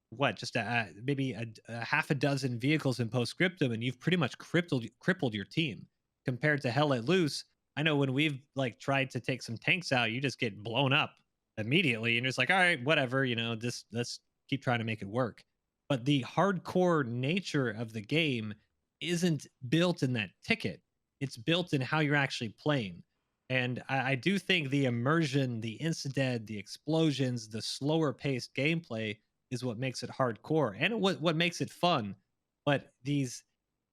what just maybe a half a dozen vehicles in postscriptum, and you've pretty much crippled your team. Compared to Hell Let Loose, I know when we've like tried to take some tanks out, you just get blown up immediately, and you're just like, all right, whatever, just let's keep trying to make it work. But the hardcore nature of the game isn't built in that ticket. It's built in how you're actually playing. And I do think the immersion, the incident, the explosions, the slower paced gameplay is what makes it hardcore and what makes it fun. But the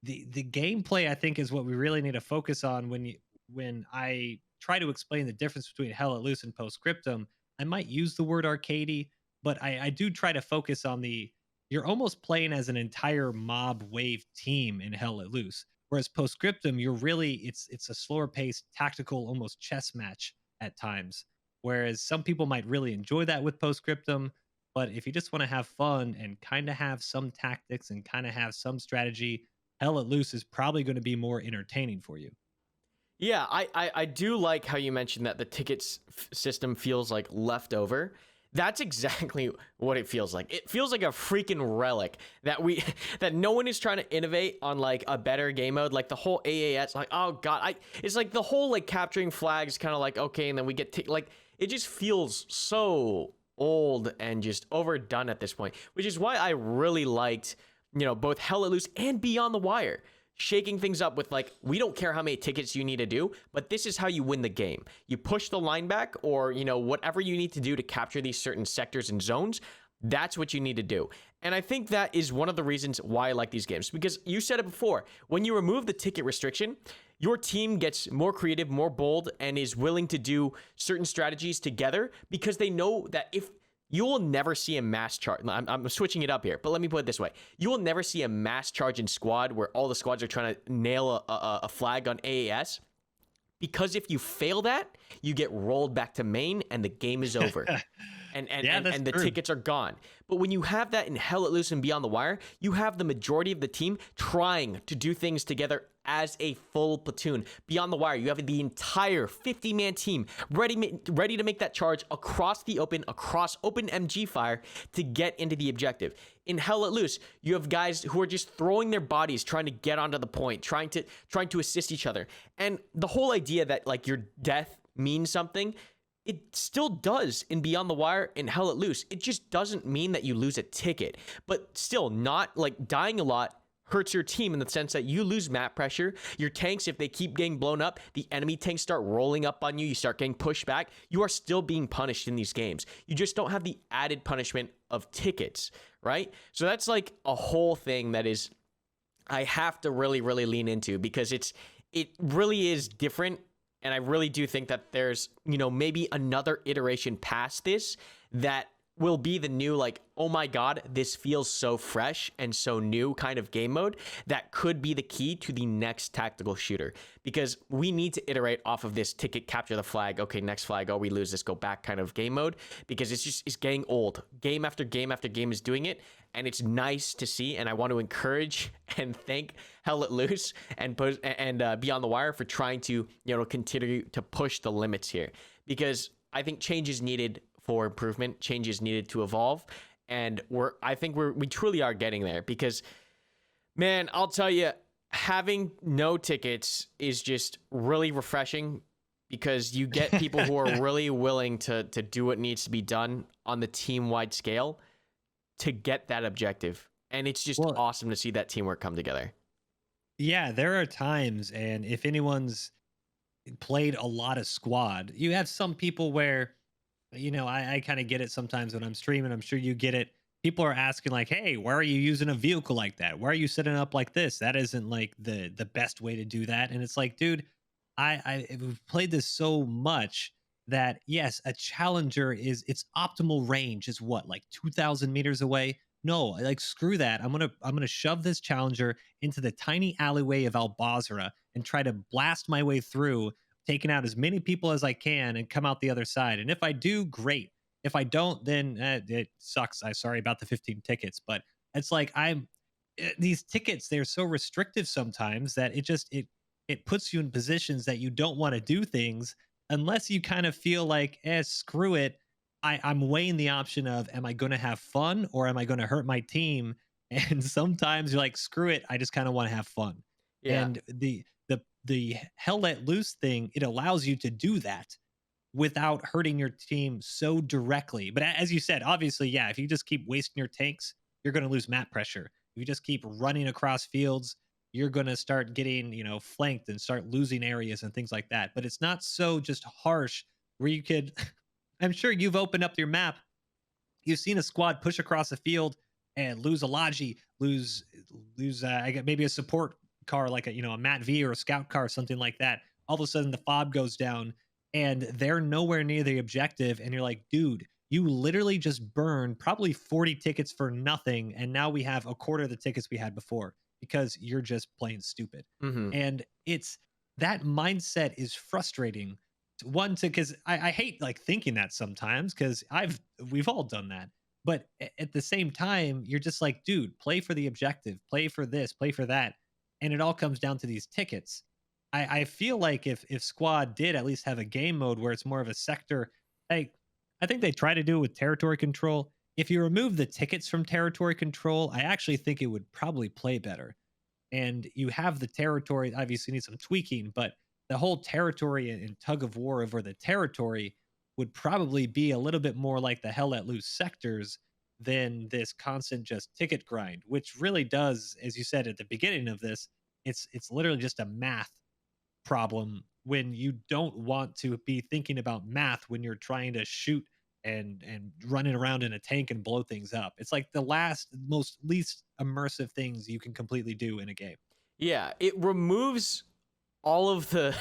gameplay I think is what we really need to focus on when I try to explain the difference between Hell Let Loose and Postscriptum. I might use the word arcadey, but I do try to focus on the you're almost playing as an entire mob wave team in Hell Let Loose. Whereas Postscriptum, you're really it's a slower paced, tactical, almost chess match at times. Whereas some people might really enjoy that with Postscriptum, but if you just want to have fun and kind of have some tactics and kind of have some strategy, Hell Let Loose is probably going to be more entertaining for you. Yeah, I do like how you mentioned that the tickets system feels like leftover. That's exactly what it feels like. It feels like a freaking relic that we that no one is trying to innovate on like a better game mode. Like the whole AAS, like oh god, I it's like the whole like capturing flags, kind of like okay, and then we get like it just feels so old and just overdone at this point. Which is why I really liked both Hell Let Loose and Beyond the Wire shaking things up with like we don't care how many tickets you need to do, but this is how you win the game. You push the line back, or whatever you need to do to capture these certain sectors and zones. That's what you need to do. And I think that is one of the reasons why I like these games, because you said it before, when you remove the ticket restriction, your team gets more creative, more bold, and is willing to do certain strategies together, because they know that if you will never see a mass charge. I'm switching it up here, but let me put it this way. You will never see a mass charge in squad where all the squads are trying to nail a flag on AAS. Because if you fail that, you get rolled back to main and the game is over. And the tickets are gone. But when you have that in Hell Let Loose and Beyond the Wire, you have the majority of the team trying to do things together as a full platoon. Beyond the Wire, you have the entire 50-man team ready to make that charge across open MG fire to get into the objective. In Hell Let Loose, you have guys who are just throwing their bodies, trying to get onto the point, trying to assist each other. And the whole idea that like your death means something, it still does in Beyond the Wire and Hell Let Loose. It just doesn't mean that you lose a ticket. But still, not like dying a lot hurts your team in the sense that you lose map pressure. Your tanks, if they keep getting blown up, the enemy tanks start rolling up on you. You start getting pushed back. You are still being punished in these games. You just don't have the added punishment of tickets, right? So that's like a whole thing that is, I have to really, really lean into, because it really is different. And I really do think that there's, maybe another iteration past this that will be the new, like, oh my God, this feels so fresh and so new kind of game mode that could be the key to the next tactical shooter. Because we need to iterate off of this ticket, capture the flag, okay, next flag, oh, we lose this, go back kind of game mode, because it's getting old. Game after game after game is doing it, and it's nice to see, and I want to encourage and thank Hell Let Loose and Beyond the Wire for trying to, continue to push the limits here, because I think change is needed for improvement, change is needed to evolve, and I think we truly are getting there, because, man, I'll tell you, having no tickets is just really refreshing, because you get people who are really willing to do what needs to be done on the team-wide scale to get that objective. And it's just awesome to see that teamwork come together. Yeah, there are times, and if anyone's played a lot of squad, you have some people where, I kind of get it sometimes when I'm streaming. I'm sure you get it. People are asking like, "Hey, why are you using a vehicle like that? Why are you setting up like this? That isn't like the best way to do that." And it's like, dude, we've played this so much that yes, a challenger is its optimal range is what, like 2,000 meters away. No, like screw that. I'm gonna shove this challenger into the tiny alleyway of Al Basra and try to blast my way through, taking out as many people as I can and come out the other side. And if I do, great. If I don't, then it sucks. I'm sorry about the 15 tickets, but it's like these tickets, they're so restrictive sometimes that it puts you in positions that you don't want to do things unless you kind of feel like, screw it. I'm weighing the option of, am I going to have fun or am I going to hurt my team? And sometimes you're like, screw it. I just kind of want to have fun. Yeah. And the Hell Let Loose thing, it allows you to do that without hurting your team so directly. But as you said, obviously, yeah, if you just keep wasting your tanks, you're going to lose map pressure. If you just keep running across fields, you're going to start getting, flanked and start losing areas and things like that. But it's not so just harsh where you could, I'm sure you've opened up your map. You've seen a squad push across the field and lose a Logi, lose maybe a support car like a Mat V or a scout car or something like that. All of a sudden the fob goes down and they're nowhere near the objective, and you're like, dude, you literally just burned probably 40 tickets for nothing, and now we have a quarter of the tickets we had before because you're just plain stupid. Mm-hmm. And it's that mindset is frustrating. One, to because I hate like thinking that sometimes, because we've all done that. But at the same time, you're just like, dude, play for the objective, play for this, play for that. and it all comes down to these tickets. I feel like if Squad did at least have a game mode where it's more of a sector, like I think they try to do it with territory control. If you remove the tickets from territory control, I actually think it would probably play better. And you have the territory, obviously need some tweaking, but the whole territory and tug of war over the territory would probably be a little bit more like the Hell Let Loose sectors than this constant just ticket grind, which really does, as you said at the beginning of this, it's literally just a math problem when you don't want to be thinking about math when you're trying to shoot and running around in a tank and blow things up. It's like the last most least immersive things you can completely do in a game. Yeah, it removes all of the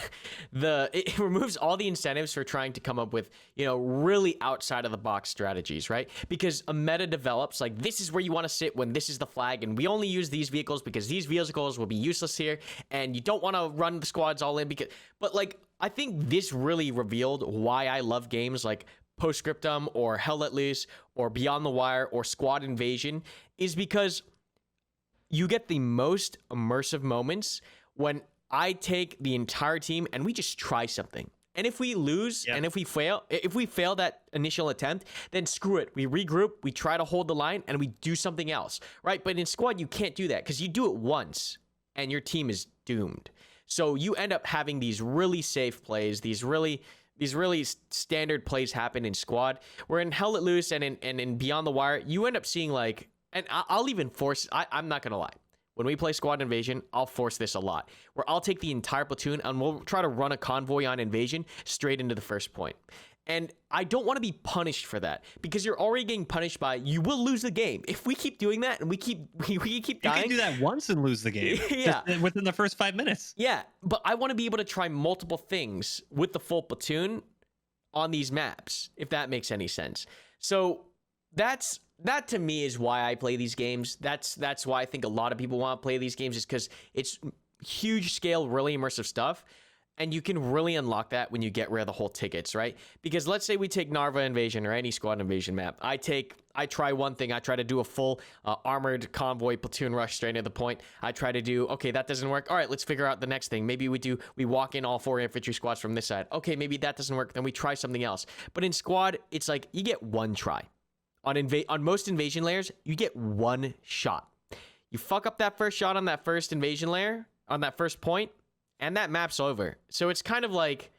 it removes all the incentives for trying to come up with, really outside of the box strategies, right? Because a meta develops like, this is where you want to sit when this is the flag, and we only use these vehicles because these vehicles will be useless here, and you don't want to run the squads all in because, but like, I think this really revealed why I love games like Post Scriptum or Hell Let Loose or Beyond the Wire or Squad Invasion, is because you get the most immersive moments when I take the entire team and we just try something. And if we lose, and if we fail that initial attempt, then screw it. We regroup, we try to hold the line, and we do something else, right? But in Squad, you can't do that because you do it once and your team is doomed. So you end up having these really safe plays, these really standard plays happen in Squad. Where in Hell Let Loose and in Beyond the Wire, you end up seeing like, and I'll even force, I'm not going to lie. When we play Squad Invasion, I'll force this a lot, where I'll take the entire platoon and we'll try to run a convoy on Invasion straight into the first point. And I don't want to be punished for that, because you're already getting punished by, you will lose the game. If we keep doing that and we keep dying. You can do that once and lose the game. Yeah. Just within the first 5 minutes. Yeah, but I want to be able to try multiple things with the full platoon on these maps, if that makes any sense. So that to me is why I play these games. That's why I think a lot of people want to play these games, is because it's huge scale, really immersive stuff. And you can really unlock that when you get rid of the whole tickets, right? Because let's say we take Narva Invasion or any Squad Invasion map. I try one thing. I try to do a full armored convoy platoon rush straight to the point. I try to do, okay, that doesn't work. All right, let's figure out the next thing. Maybe we walk in all 4 infantry squads from this side. Okay, maybe that doesn't work. Then we try something else. But in Squad, it's like you get one try. On most invasion layers, you get one shot. You fuck up that first shot on that first invasion layer, on that first point, and that map's over. So it's kind of like,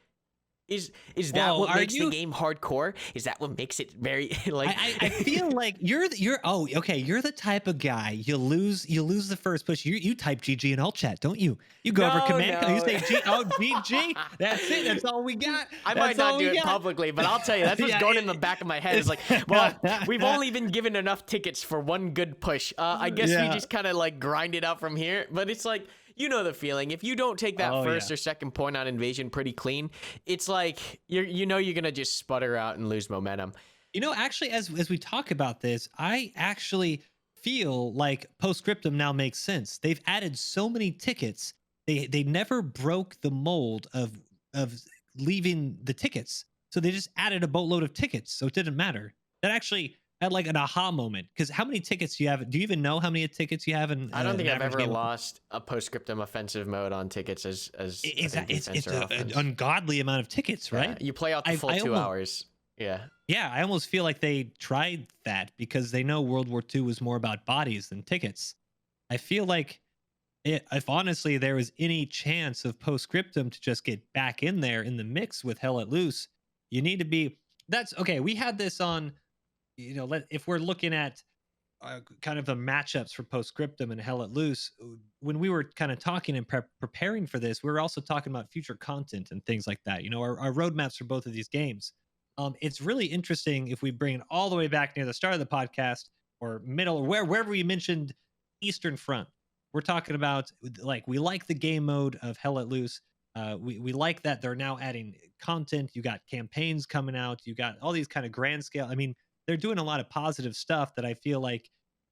is that what makes the game hardcore? Is that what makes it very like? I feel like you're the type of guy, you lose the first push. You type GG in alt chat, don't you? You go over command, you say GG. That's it. That's all we got. I might not do it publicly, but I'll tell you, that's what's going in the back of my head. Is like, well, we've only been given enough tickets for one good push. I guess we just kind of like grind it out from here. But it's like, you know the feeling. If you don't take that first or second point on Invasion pretty clean, it's like you're gonna just sputter out and lose momentum. Actually, as we talk about this, I actually feel like Post Scriptum now makes sense. They've added so many tickets. They never broke the mold of leaving the tickets. So they just added a boatload of tickets, so it didn't matter. That actually had like an aha moment, because how many tickets do you have? Do you even know how many tickets you have in? I don't think I've ever lost a Post Scriptum offensive mode on tickets as it's an ungodly amount of tickets, right? Yeah, you play out the full 2 hours. Yeah. I almost feel like they tried that because they know World War II was more about bodies than tickets. I feel like if honestly there was any chance of Post Scriptum to just get back in there in the mix with Hell Let Loose, you need to be. That's okay. We had this on. If we're looking at kind of the matchups for Post Scriptum and Hell Let Loose, when we were kind of talking and preparing for this, we were also talking about future content and things like that. Our roadmaps for both of these games. It's really interesting if we bring it all the way back near the start of the podcast or middle or wherever we mentioned Eastern Front. We're talking about like we like the game mode of Hell Let Loose. We like that they're now adding content. You got campaigns coming out. You got all these kind of grand scale. I mean, they're doing a lot of positive stuff that I feel like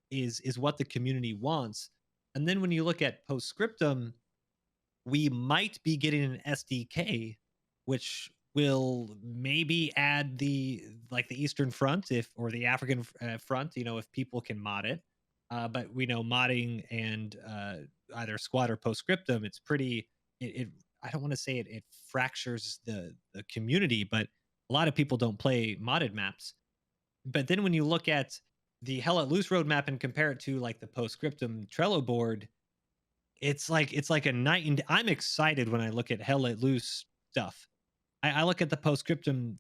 is what the community wants. And then when you look at Post Scriptum, we might be getting an SDK, which will maybe add the Eastern Front or the African front, if people can mod it. But we know modding and either Squad or Postscriptum, it's pretty. It I don't want to say it fractures the community, but a lot of people don't play modded maps. But then when you look at the Hell Let Loose roadmap and compare it to like the Postscriptum Trello board, it's like a night and I'm excited when I look at Hell Let Loose stuff. I look at the Postscriptum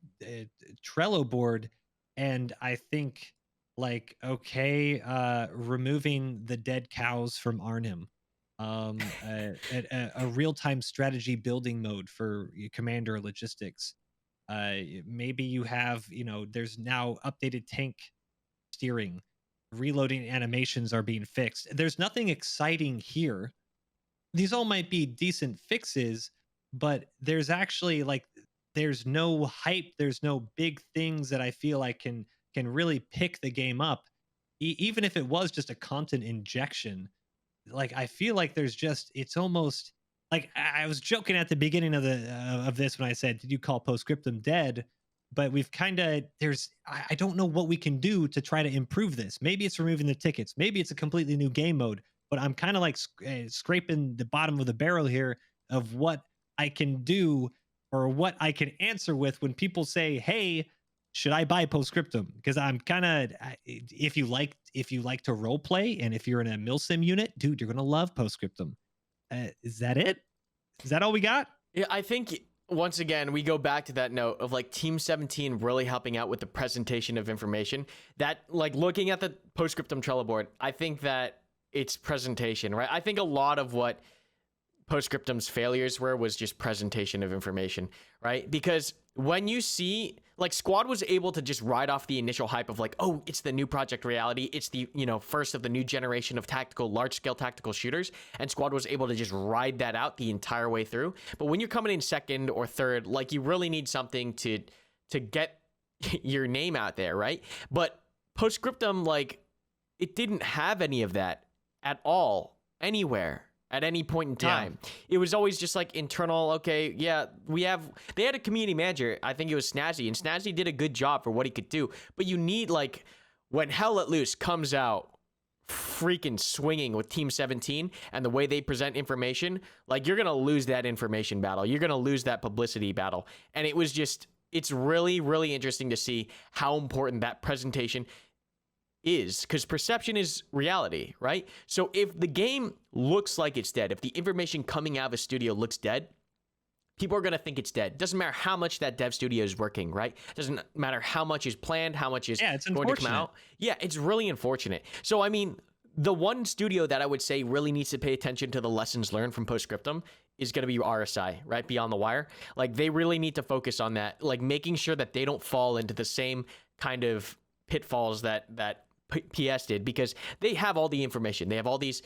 Trello board and I think like, okay, removing the dead cows from Arnhem, a real-time strategy building mode for commander logistics. Maybe you have, there's now updated tank steering, reloading animations are being fixed. There's nothing exciting here. These all might be decent fixes, but there's actually like there's no hype, there's no big things that I feel like can really pick the game up. Even if it was just a content injection, like I feel like there's just it's almost like I was joking at the beginning of this when I said, "Did you call Postscriptum dead?" But we've kind of I don't know what we can do to try to improve this. Maybe it's removing the tickets. Maybe it's a completely new game mode. But I'm kind of like scraping the bottom of the barrel here of what I can do or what I can answer with when people say, "Hey, should I buy Postscriptum?" Because I'm kind of if you like to role play and if you're in a milsim unit, dude, you're gonna love Postscriptum. Is that it? Is that all we got? Yeah, I think once again we go back to that note of like Team 17 really helping out with the presentation of information. That like looking at the Postscriptum Trello board, I think that it's presentation, right? I think a lot of what Postscriptum's failures was just presentation of information, right? Because when you see like Squad was able to just ride off the initial hype of like, oh, it's the new Project Reality, it's the first of the new generation of large scale tactical shooters, and Squad was able to just ride that out the entire way through. But when you're coming in second or third, like you really need something to get your name out there, right? But Postscriptum, like, it didn't have any of that at all anywhere at any point in time. Yeah. It was always just like internal, okay, yeah, they had a community manager, I think it was Snazzy, and Snazzy did a good job for what he could do, but you need like, when Hell Let Loose comes out freaking swinging with Team 17 and the way they present information, like you're gonna lose that information battle, you're gonna lose that publicity battle, and it's really, really interesting to see how important that presentation is, because perception is reality, right? So if the game looks like it's dead, if the information coming out of a studio looks dead, people are going to think it's dead. Doesn't matter how much that dev studio is working, right? Doesn't matter how much is planned, how much is going to come out. Yeah, it's really unfortunate. So I mean, the one studio that I would say really needs to pay attention to the lessons learned from Postscriptum is going to be RSI, right? Beyond the Wire. Like they really need to focus on that, like making sure that they don't fall into the same kind of pitfalls that PS did, because they have all the information. They have all these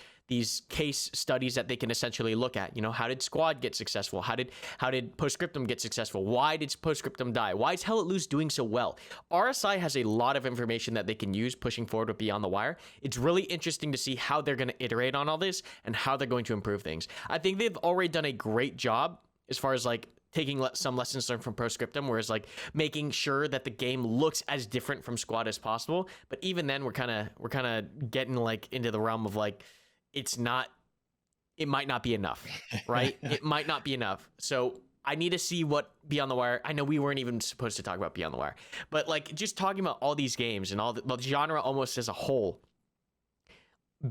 case studies that they can essentially look at. How did Squad get successful? How did Postscriptum get successful? Why did Postscriptum die? Why is Hell Let Loose doing so well? RSI has a lot of information that they can use pushing forward with Beyond the Wire. It's really interesting to see how they're going to iterate on all this and how they're going to improve things. I think they've already done a great job as far as like taking some lessons learned from Postscriptum, whereas like making sure that the game looks as different from Squad as possible. But even then, we're kind of getting like into the realm of like, it might not be enough, right? It might not be enough. So I need to see what Beyond the Wire. I know we weren't even supposed to talk about Beyond the Wire, but like just talking about all these games and all the genre almost as a whole,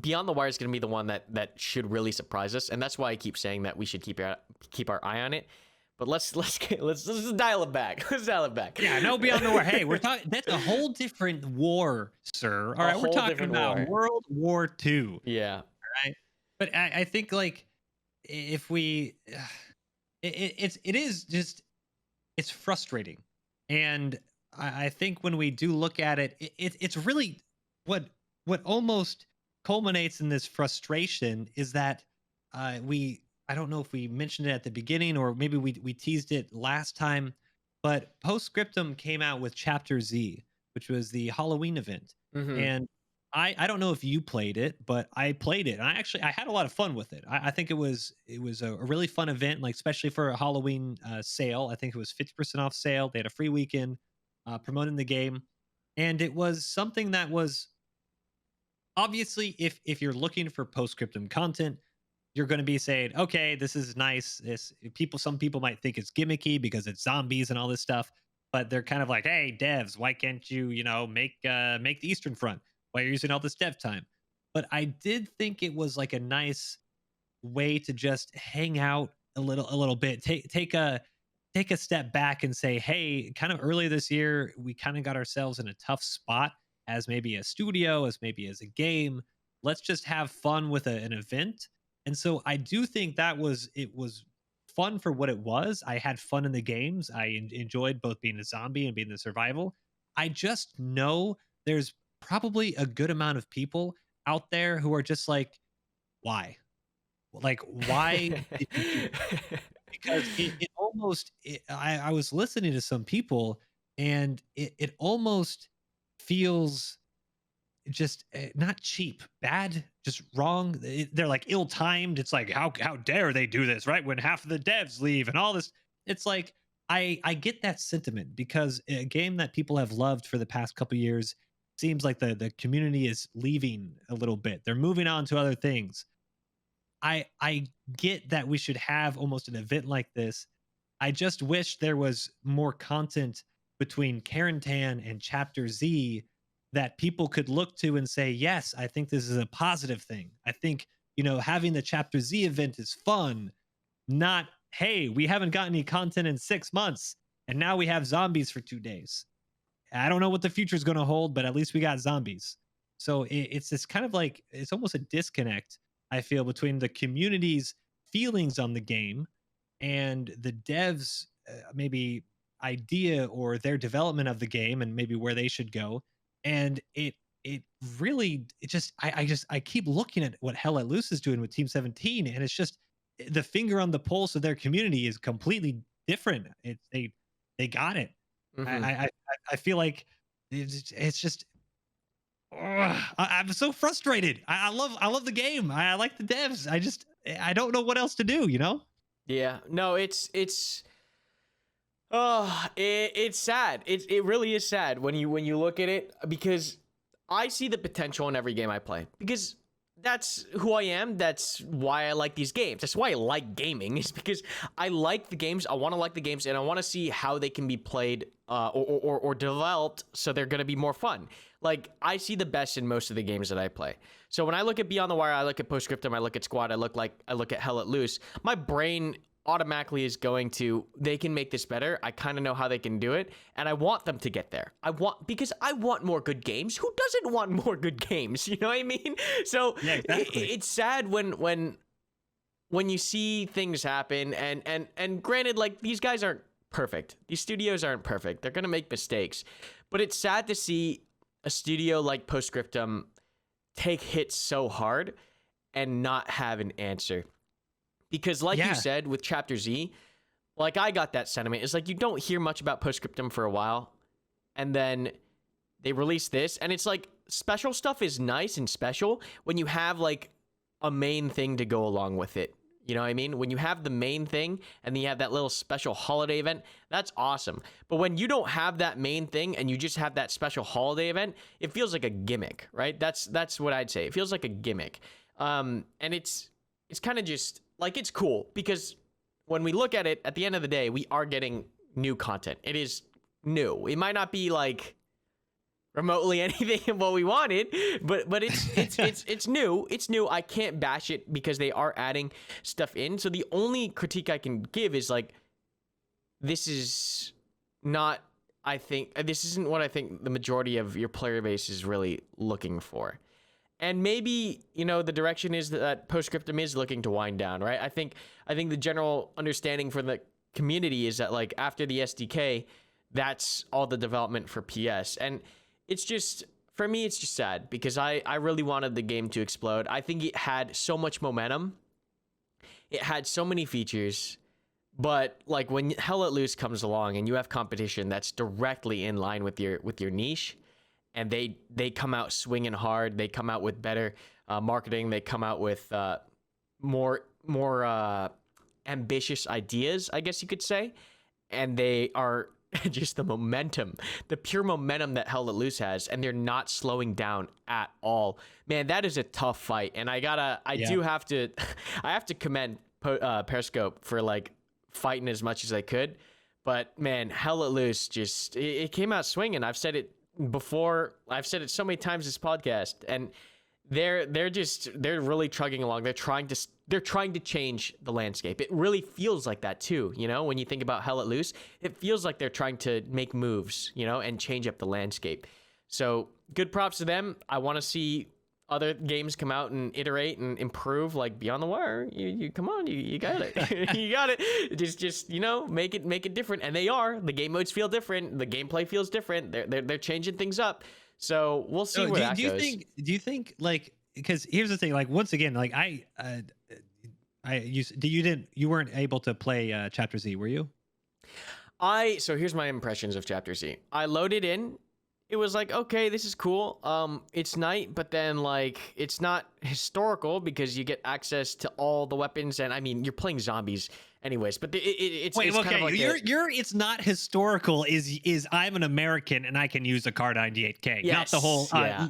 Beyond the Wire is going to be the one that should really surprise us, and that's why I keep saying that we should keep our eye on it. But let's just dial it back. Let's dial it back. Yeah, no Beyond the War. Hey, we're talking. That's a whole different war, sir. All right, we're talking about World War II. Yeah. All right. But I think like if we, it is just it's frustrating, and I think when we do look at it, it's really what almost culminates in this frustration is that I don't know if we mentioned it at the beginning or maybe we teased it last time, but Postscriptum came out with Chapter Z, which was the Halloween event. Mm-hmm. And I don't know if you played it, but I played it. And I had a lot of fun with it. I think it was a really fun event, like especially for a Halloween sale. I think it was 50% off sale. They had a free weekend promoting the game. And it was something that was obviously, if you're looking for post-scriptum content, you're going to be saying, okay, this is nice. This people, some people might think it's gimmicky because it's zombies and all this stuff, but they're kind of like, hey, devs, why can't you, make the Eastern Front? Why are you using all this dev time? But I did think it was like a nice way to just hang out a little bit, take a step back and say, hey, kind of earlier this year, we kind of got ourselves in a tough spot as maybe a studio, as maybe as a game. Let's just have fun with an event. And so I do think it was fun for what it was. I had fun in the games. I enjoyed both being a zombie and being the survival. I just know there's probably a good amount of people out there who are just like, why? Like, why did you do this? Because it almost I was listening to some people, and it almost feels just not cheap, bad, just wrong. They're like ill-timed. It's like, how dare they do this right when half of the devs leave and all this. It's like, I get that sentiment because a game that people have loved for the past couple years seems like the community is leaving a little bit. They're moving on to other things. I get that we should have almost an event like this. I just wish there was more content between Karantan and Chapter Z that people could look to and say, yes, I think this is a positive thing. I think, having the Chapter Z event is fun, not, hey, we haven't got any content in 6 months and now we have zombies for 2 days. I don't know what the future is going to hold, but at least we got zombies. So it's this kind of like, it's almost a disconnect, I feel, between the community's feelings on the game and the devs, maybe idea or their development of the game and maybe where they should go. And it really, it just, I keep looking at what Hell Let Loose is doing with Team 17, and it's just the finger on the pulse of their community is completely different. They got it. I Hmm. I I I feel like it's just, ugh, I'm so frustrated. I love the game. I like the devs. I don't know what else to do. Yeah, no, it's oh, it's sad. It really is sad when you look at it, because I see the potential in every game I play, because that's who I am. That's why I like these games. That's why I like gaming, is because I like the games. I want to like the games, and I want to see how they can be played, or developed, so they're going to be more fun. Like, I see the best in most of the games that I play. So when I look at Beyond the Wire, I look at Postscriptum, I look at Squad, I look at Hell Let Loose. My brain automatically is going to, they can make this better. I kind of know how they can do it, and I want them to get there. Because I want more good games. Who doesn't want more good games? You know what I mean? So Yeah, exactly. it's sad when you see things happen, and granted, like, these guys aren't perfect. These studios aren't perfect. They're gonna make mistakes, but it's sad to see a studio like Postscriptum take hits so hard and not have an answer. Because, like you Yeah. said, with Chapter Z, like, I got that sentiment. It's like, you don't hear much about Postscriptum for a while, and then they release this, and it's like, special stuff is nice and special when you have, like, a main thing to go along with it. You know what I mean? When you have the main thing and then you have that little special holiday event, that's awesome. But when you don't have that main thing and you just have that special holiday event, it feels like a gimmick, right? That's what I'd say. It feels like a gimmick. And it's kind of just like, it's cool because when we look at it, at the end of the day, we are getting new content. It is new. It might not be like remotely anything of what we wanted, but it's new. It's new. I can't bash it because they are adding stuff in. So the only critique I can give is, like, this is not, I think this isn't what I think the majority of your player base is really looking for. And maybe, the direction is that Postscriptum is looking to wind down, right? I think the general understanding for the community is that, like, after the SDK, that's all the development for PS. And it's just, for me, it's just sad because I really wanted the game to explode. I think it had so much momentum. It had so many features. But, like, when Hell Let Loose comes along and you have competition that's directly in line with your niche, and they come out swinging hard, they come out with better marketing, they come out with more ambitious ideas, I guess you could say, and they are just the pure momentum that Hell Let Loose has, and they're not slowing down at all. Man, that is a tough fight, and I do have to, I have to commend Periscope for like fighting as much as they could. But man, Hell Let Loose it came out swinging. I've said it before. I've said it so many times this podcast, and they're really chugging along. They're trying to change the landscape. It really feels like that too. You know, when you think about Hell Let Loose, it feels like they're trying to make moves, you know, and change up the landscape. So good props to them. I want to see other games come out and iterate and improve, like Beyond the Wire. You come on, you got it. You got it. Just you know, make it different. And they are. The game modes feel different. The gameplay feels different. They're changing things up. So we'll see where that goes. Do you think like, because here's the thing, like once again, like you weren't able to play Chapter Z, were you? So here's my impressions of Chapter Z. I loaded in. It was like, okay, this is cool. It's night, but then like it's not historical because you get access to all the weapons, and I mean you're playing zombies anyways. But it's wait, it's okay, kind of like it's not historical. Is I'm an American and I can use a Kar 98K, yes, not the whole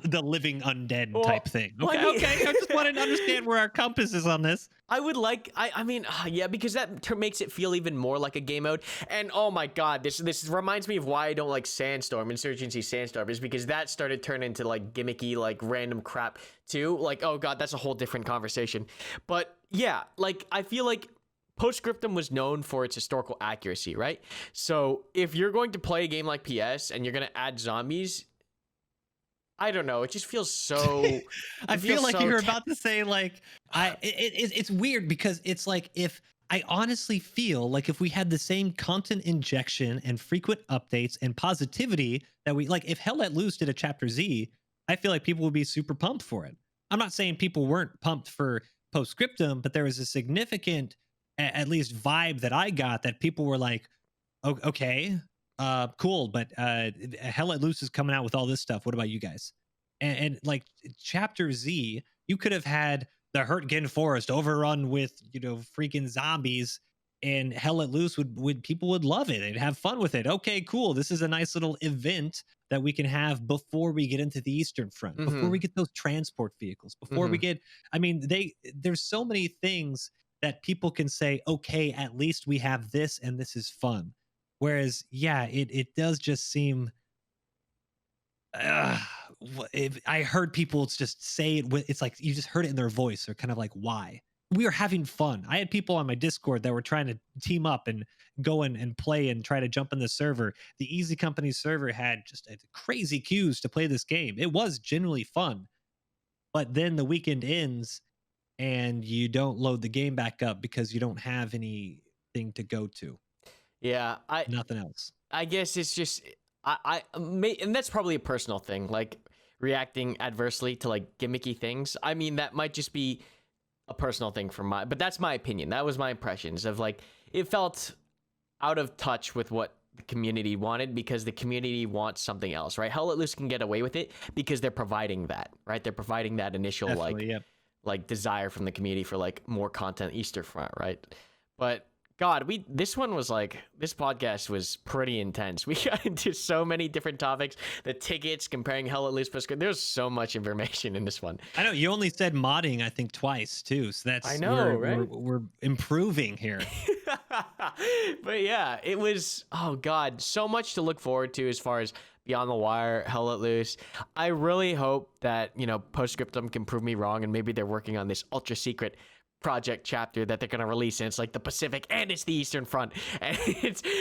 the living undead type thing. Okay, okay. I just wanted to understand where our compass is on this. I would like, I mean, yeah, because that makes it feel even more like a game mode. And oh my god, this reminds me of why I don't like Sandstorm, Insurgency Sandstorm, is because that started turning into like gimmicky, like random crap too. Like, oh god, that's a whole different conversation. But yeah, like I feel like Post Scriptum was known for its historical accuracy, right? So if you're going to play a game like PS and you're going to add zombies, I don't know. It just feels so. I feel like you're about to say like it's weird because it's like if I honestly feel like if we had the same content injection and frequent updates and positivity that we like, if Hell Let Loose did a Chapter Z, I feel like people would be super pumped for it. I'm not saying people weren't pumped for Post Scriptum, but there was a significant, at least vibe that I got that people were like, oh, okay. Cool, but Hell Let Loose is coming out with all this stuff. What about you guys? And like Chapter Z, you could have had the Hurtgen Forest overrun with, you know, freaking zombies, and Hell Let Loose would people would love it. They'd have fun with it. Okay, cool. This is a nice little event that we can have before we get into the Eastern Front, before we get those transport vehicles, before we get. I mean, there's so many things that people can say. Okay, at least we have this, and this is fun. Whereas, yeah, it does just seem. I heard people just say it. It's like you just heard it in their voice. They're kind of like, "Why?" We are having fun. I had people on my Discord that were trying to team up and go in and play and try to jump in the server. The Easy Company server had just crazy queues to play this game. It was genuinely fun, but then the weekend ends and you don't load the game back up because you don't have anything to go to. Yeah, nothing else. I guess it's just and that's probably a personal thing, like reacting adversely to like gimmicky things. I mean, that might just be a personal thing but that's my opinion. That was my impressions of like it felt out of touch with what the community wanted because the community wants something else, right? Hell Let Loose can get away with it because they're providing that, right? They're providing that initial like desire from the community for like more content Eastern Front, right? But God, this podcast was pretty intense. We got into so many different topics. The tickets, comparing Hell Let Loose, there's so much information in this one. I know you only said modding, I think twice too. So that's I know, right? We're improving here. But yeah, it was God, so much to look forward to as far as Beyond the Wire, Hell Let Loose. I really hope that Post Scriptum can prove me wrong, and maybe they're working on this ultra secret project chapter that they're going to release, and it's like the Pacific and it's the Eastern Front, and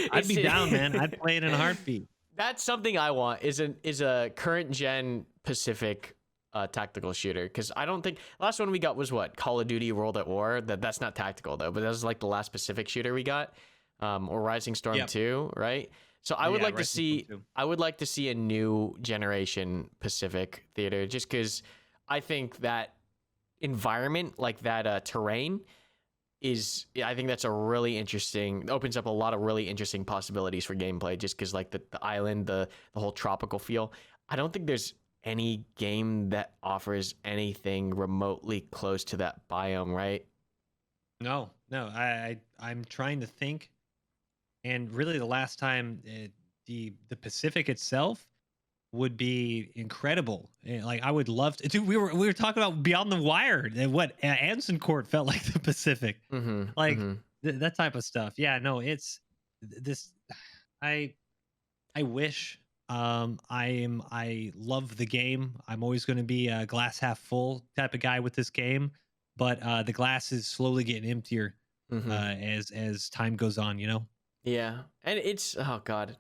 I'd be down, man. I'd play it in a heartbeat. That's something I want is a current gen Pacific tactical shooter, because I don't think last one we got was what, Call of Duty World at War. That's not tactical though, but that was like the last Pacific shooter we got, or Rising Storm 2, right? So I would like to see a new generation Pacific theater, just because I think that environment, like that terrain, I think that's a really interesting, opens up a lot of really interesting possibilities for gameplay, just because like the island, the whole tropical feel. I don't think there's any game that offers anything remotely close to that biome, right? No, I'm trying to think, and really the last time the Pacific itself would be incredible. Like I would love to. Dude, we were talking about Beyond the Wire and what Anson Court felt like the Pacific, Mm-hmm. like Mm-hmm. that type of stuff. Yeah, no, it's this. I I wish. I love the game. I'm always going to be a glass half full type of guy with this game, but the glass is slowly getting emptier Mm-hmm. as time goes on. You know. Yeah, and it's oh god,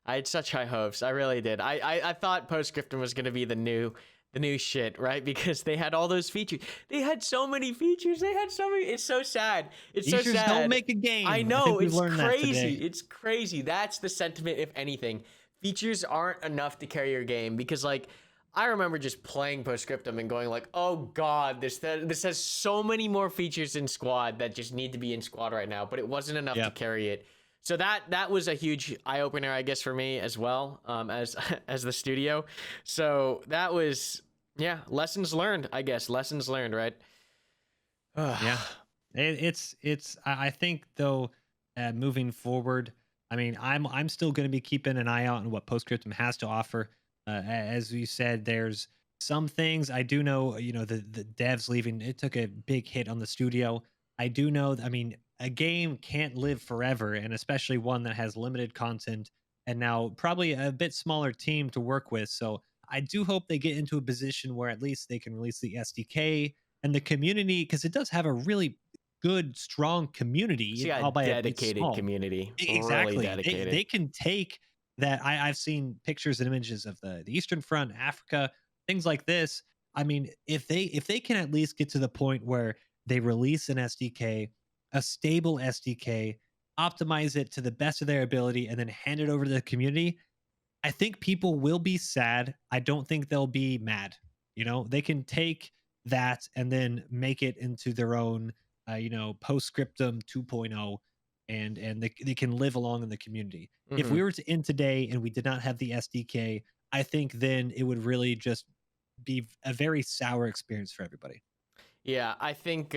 I had such high hopes. I really did. I thought Postscriptum was gonna be the new shit, right? Because they had all those features. They had so many features. They had so many. It's so sad. It's so Features don't sad. make a game. I I know think we it's learned that crazy. today. It's crazy. That's the sentiment, if anything. Features aren't enough to carry your game because, like, I remember just playing Postscriptum and going like, "Oh God, this has so many more features in Squad that just need to be in Squad right now," but it wasn't enough to Yep. carry it. So that was a huge eye opener, I guess, for me as well, as as the studio. So that was yeah, lessons learned, I guess. Lessons learned, right? Yeah. I think though, moving forward, I mean, I'm still going to be keeping an eye out on what Postscriptum has to offer. As we said, there's some things I do know. You know, the devs leaving, it took a big hit on the studio. I do know. I mean, a game can't live forever, and especially one that has limited content and now probably a bit smaller team to work with. So I do hope they get into a position where at least they can release the SDK and the community, because it does have a really good, strong She community, got a albeit it's dedicated small. community, really Exactly. They dedicated. can take that. I've seen pictures and images of the Eastern Front, Africa, things like this. I mean, if they can at least get to the point where they release an SDK, a stable SDK, optimize it to the best of their ability, and then hand it over to the community, I think people will be sad. I don't think they'll be mad. You know, they can take that and then make it into their own, Postscriptum 2.0, and they can live along in the community. If Hmm. we were to end today and we did not have the SDK, I think then it would really just be a very sour experience for everybody. Yeah, I think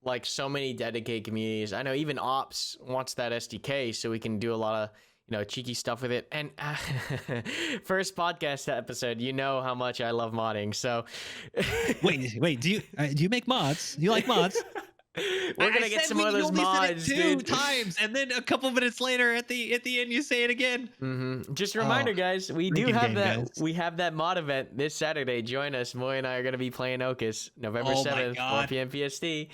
like so many dedicated communities. I know even Ops wants that SDK so we can do a lot of cheeky stuff with it. And first podcast episode, you know how much I love modding. So Wait, do you make mods? You like mods? we're I gonna get said some of you those only said it mods, two dude. times, and then a couple minutes later, at the end, you say it again. Just a Oh, reminder, guys, we do drinking have game, that. guys. We have that mod event this Saturday. Join us. Moy and I are gonna be playing Okis November Oh my 7th, 4 god. p.m. PST.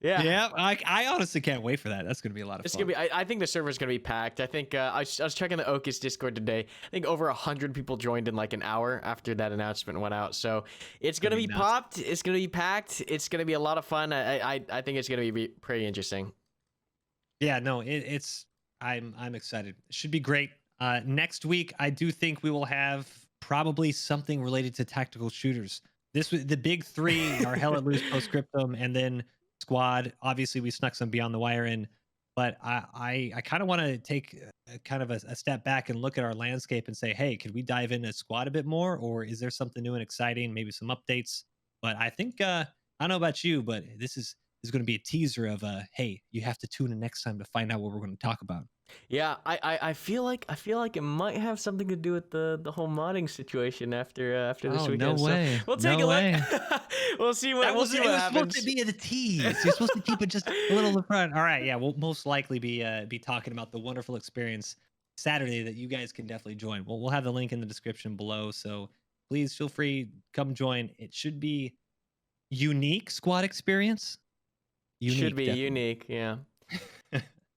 Yeah. Yeah, I honestly can't wait for that. That's gonna be a lot of It's gonna fun. be. I think the server's gonna be packed. I think I was checking the Okis Discord today. I think over 100 people joined in like an hour after that announcement went out. So it's It's gonna gonna be be nuts. popped. It's gonna be packed. It's gonna be a lot of fun. I think it's gonna be pretty interesting. Yeah, no, it's I'm excited. It should be great. Next week, I do think we will have probably something related to tactical shooters. This was the big three are Hell at Loose, Postscriptum, and then Squad. Obviously, we snuck some Beyond the Wire in, but I kind of want to take kind of a step back and look at our landscape and say, hey, could we dive into Squad a bit more, or is there something new and exciting? Maybe some updates. But I think I don't know about you, but this is going to be a teaser of hey, you have to tune in next time to find out what we're going to talk about. Yeah, I feel like it might have something to do with the whole modding situation after this Oh, no weekend. So way. we'll take No a way. look. We'll see what That we'll was see it what was supposed happens. to be the tease. You're supposed to keep it just a little in the front. All right, yeah, we'll most likely be talking about the wonderful experience Saturday that you guys can definitely join. We'll have the link in the description below, so please feel free, come join. It should be unique squad experience. Should Unique, be definitely. unique, yeah.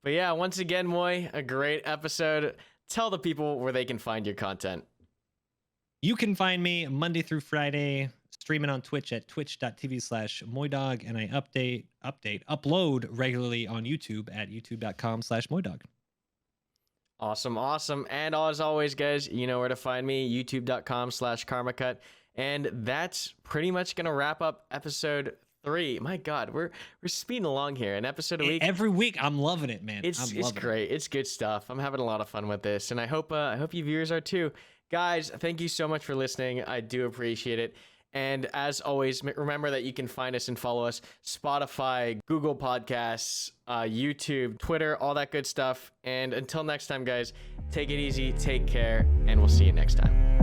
But yeah, once again, Moy, a great episode. Tell the people where they can find your content. You can find me Monday through Friday streaming on Twitch at twitch.tv/MoiDawg, and I upload regularly on YouTube at youtube.com/MoiDawg. Awesome. And as always, guys, you know where to find me, youtube.com/Karmakut. And that's pretty much gonna wrap up episode 3. My God, we're speeding along here. An episode a week. Every week, I'm loving it, man. It's I'm loving it. great. It's good stuff. I'm having a lot of fun with this, and I hope you viewers are too. Guys, thank you so much for listening. I do appreciate it. And as always, remember that you can find us and follow us Spotify, Google Podcasts, YouTube, Twitter, all that good stuff. And until next time, guys, take it easy, take care, and we'll see you next time.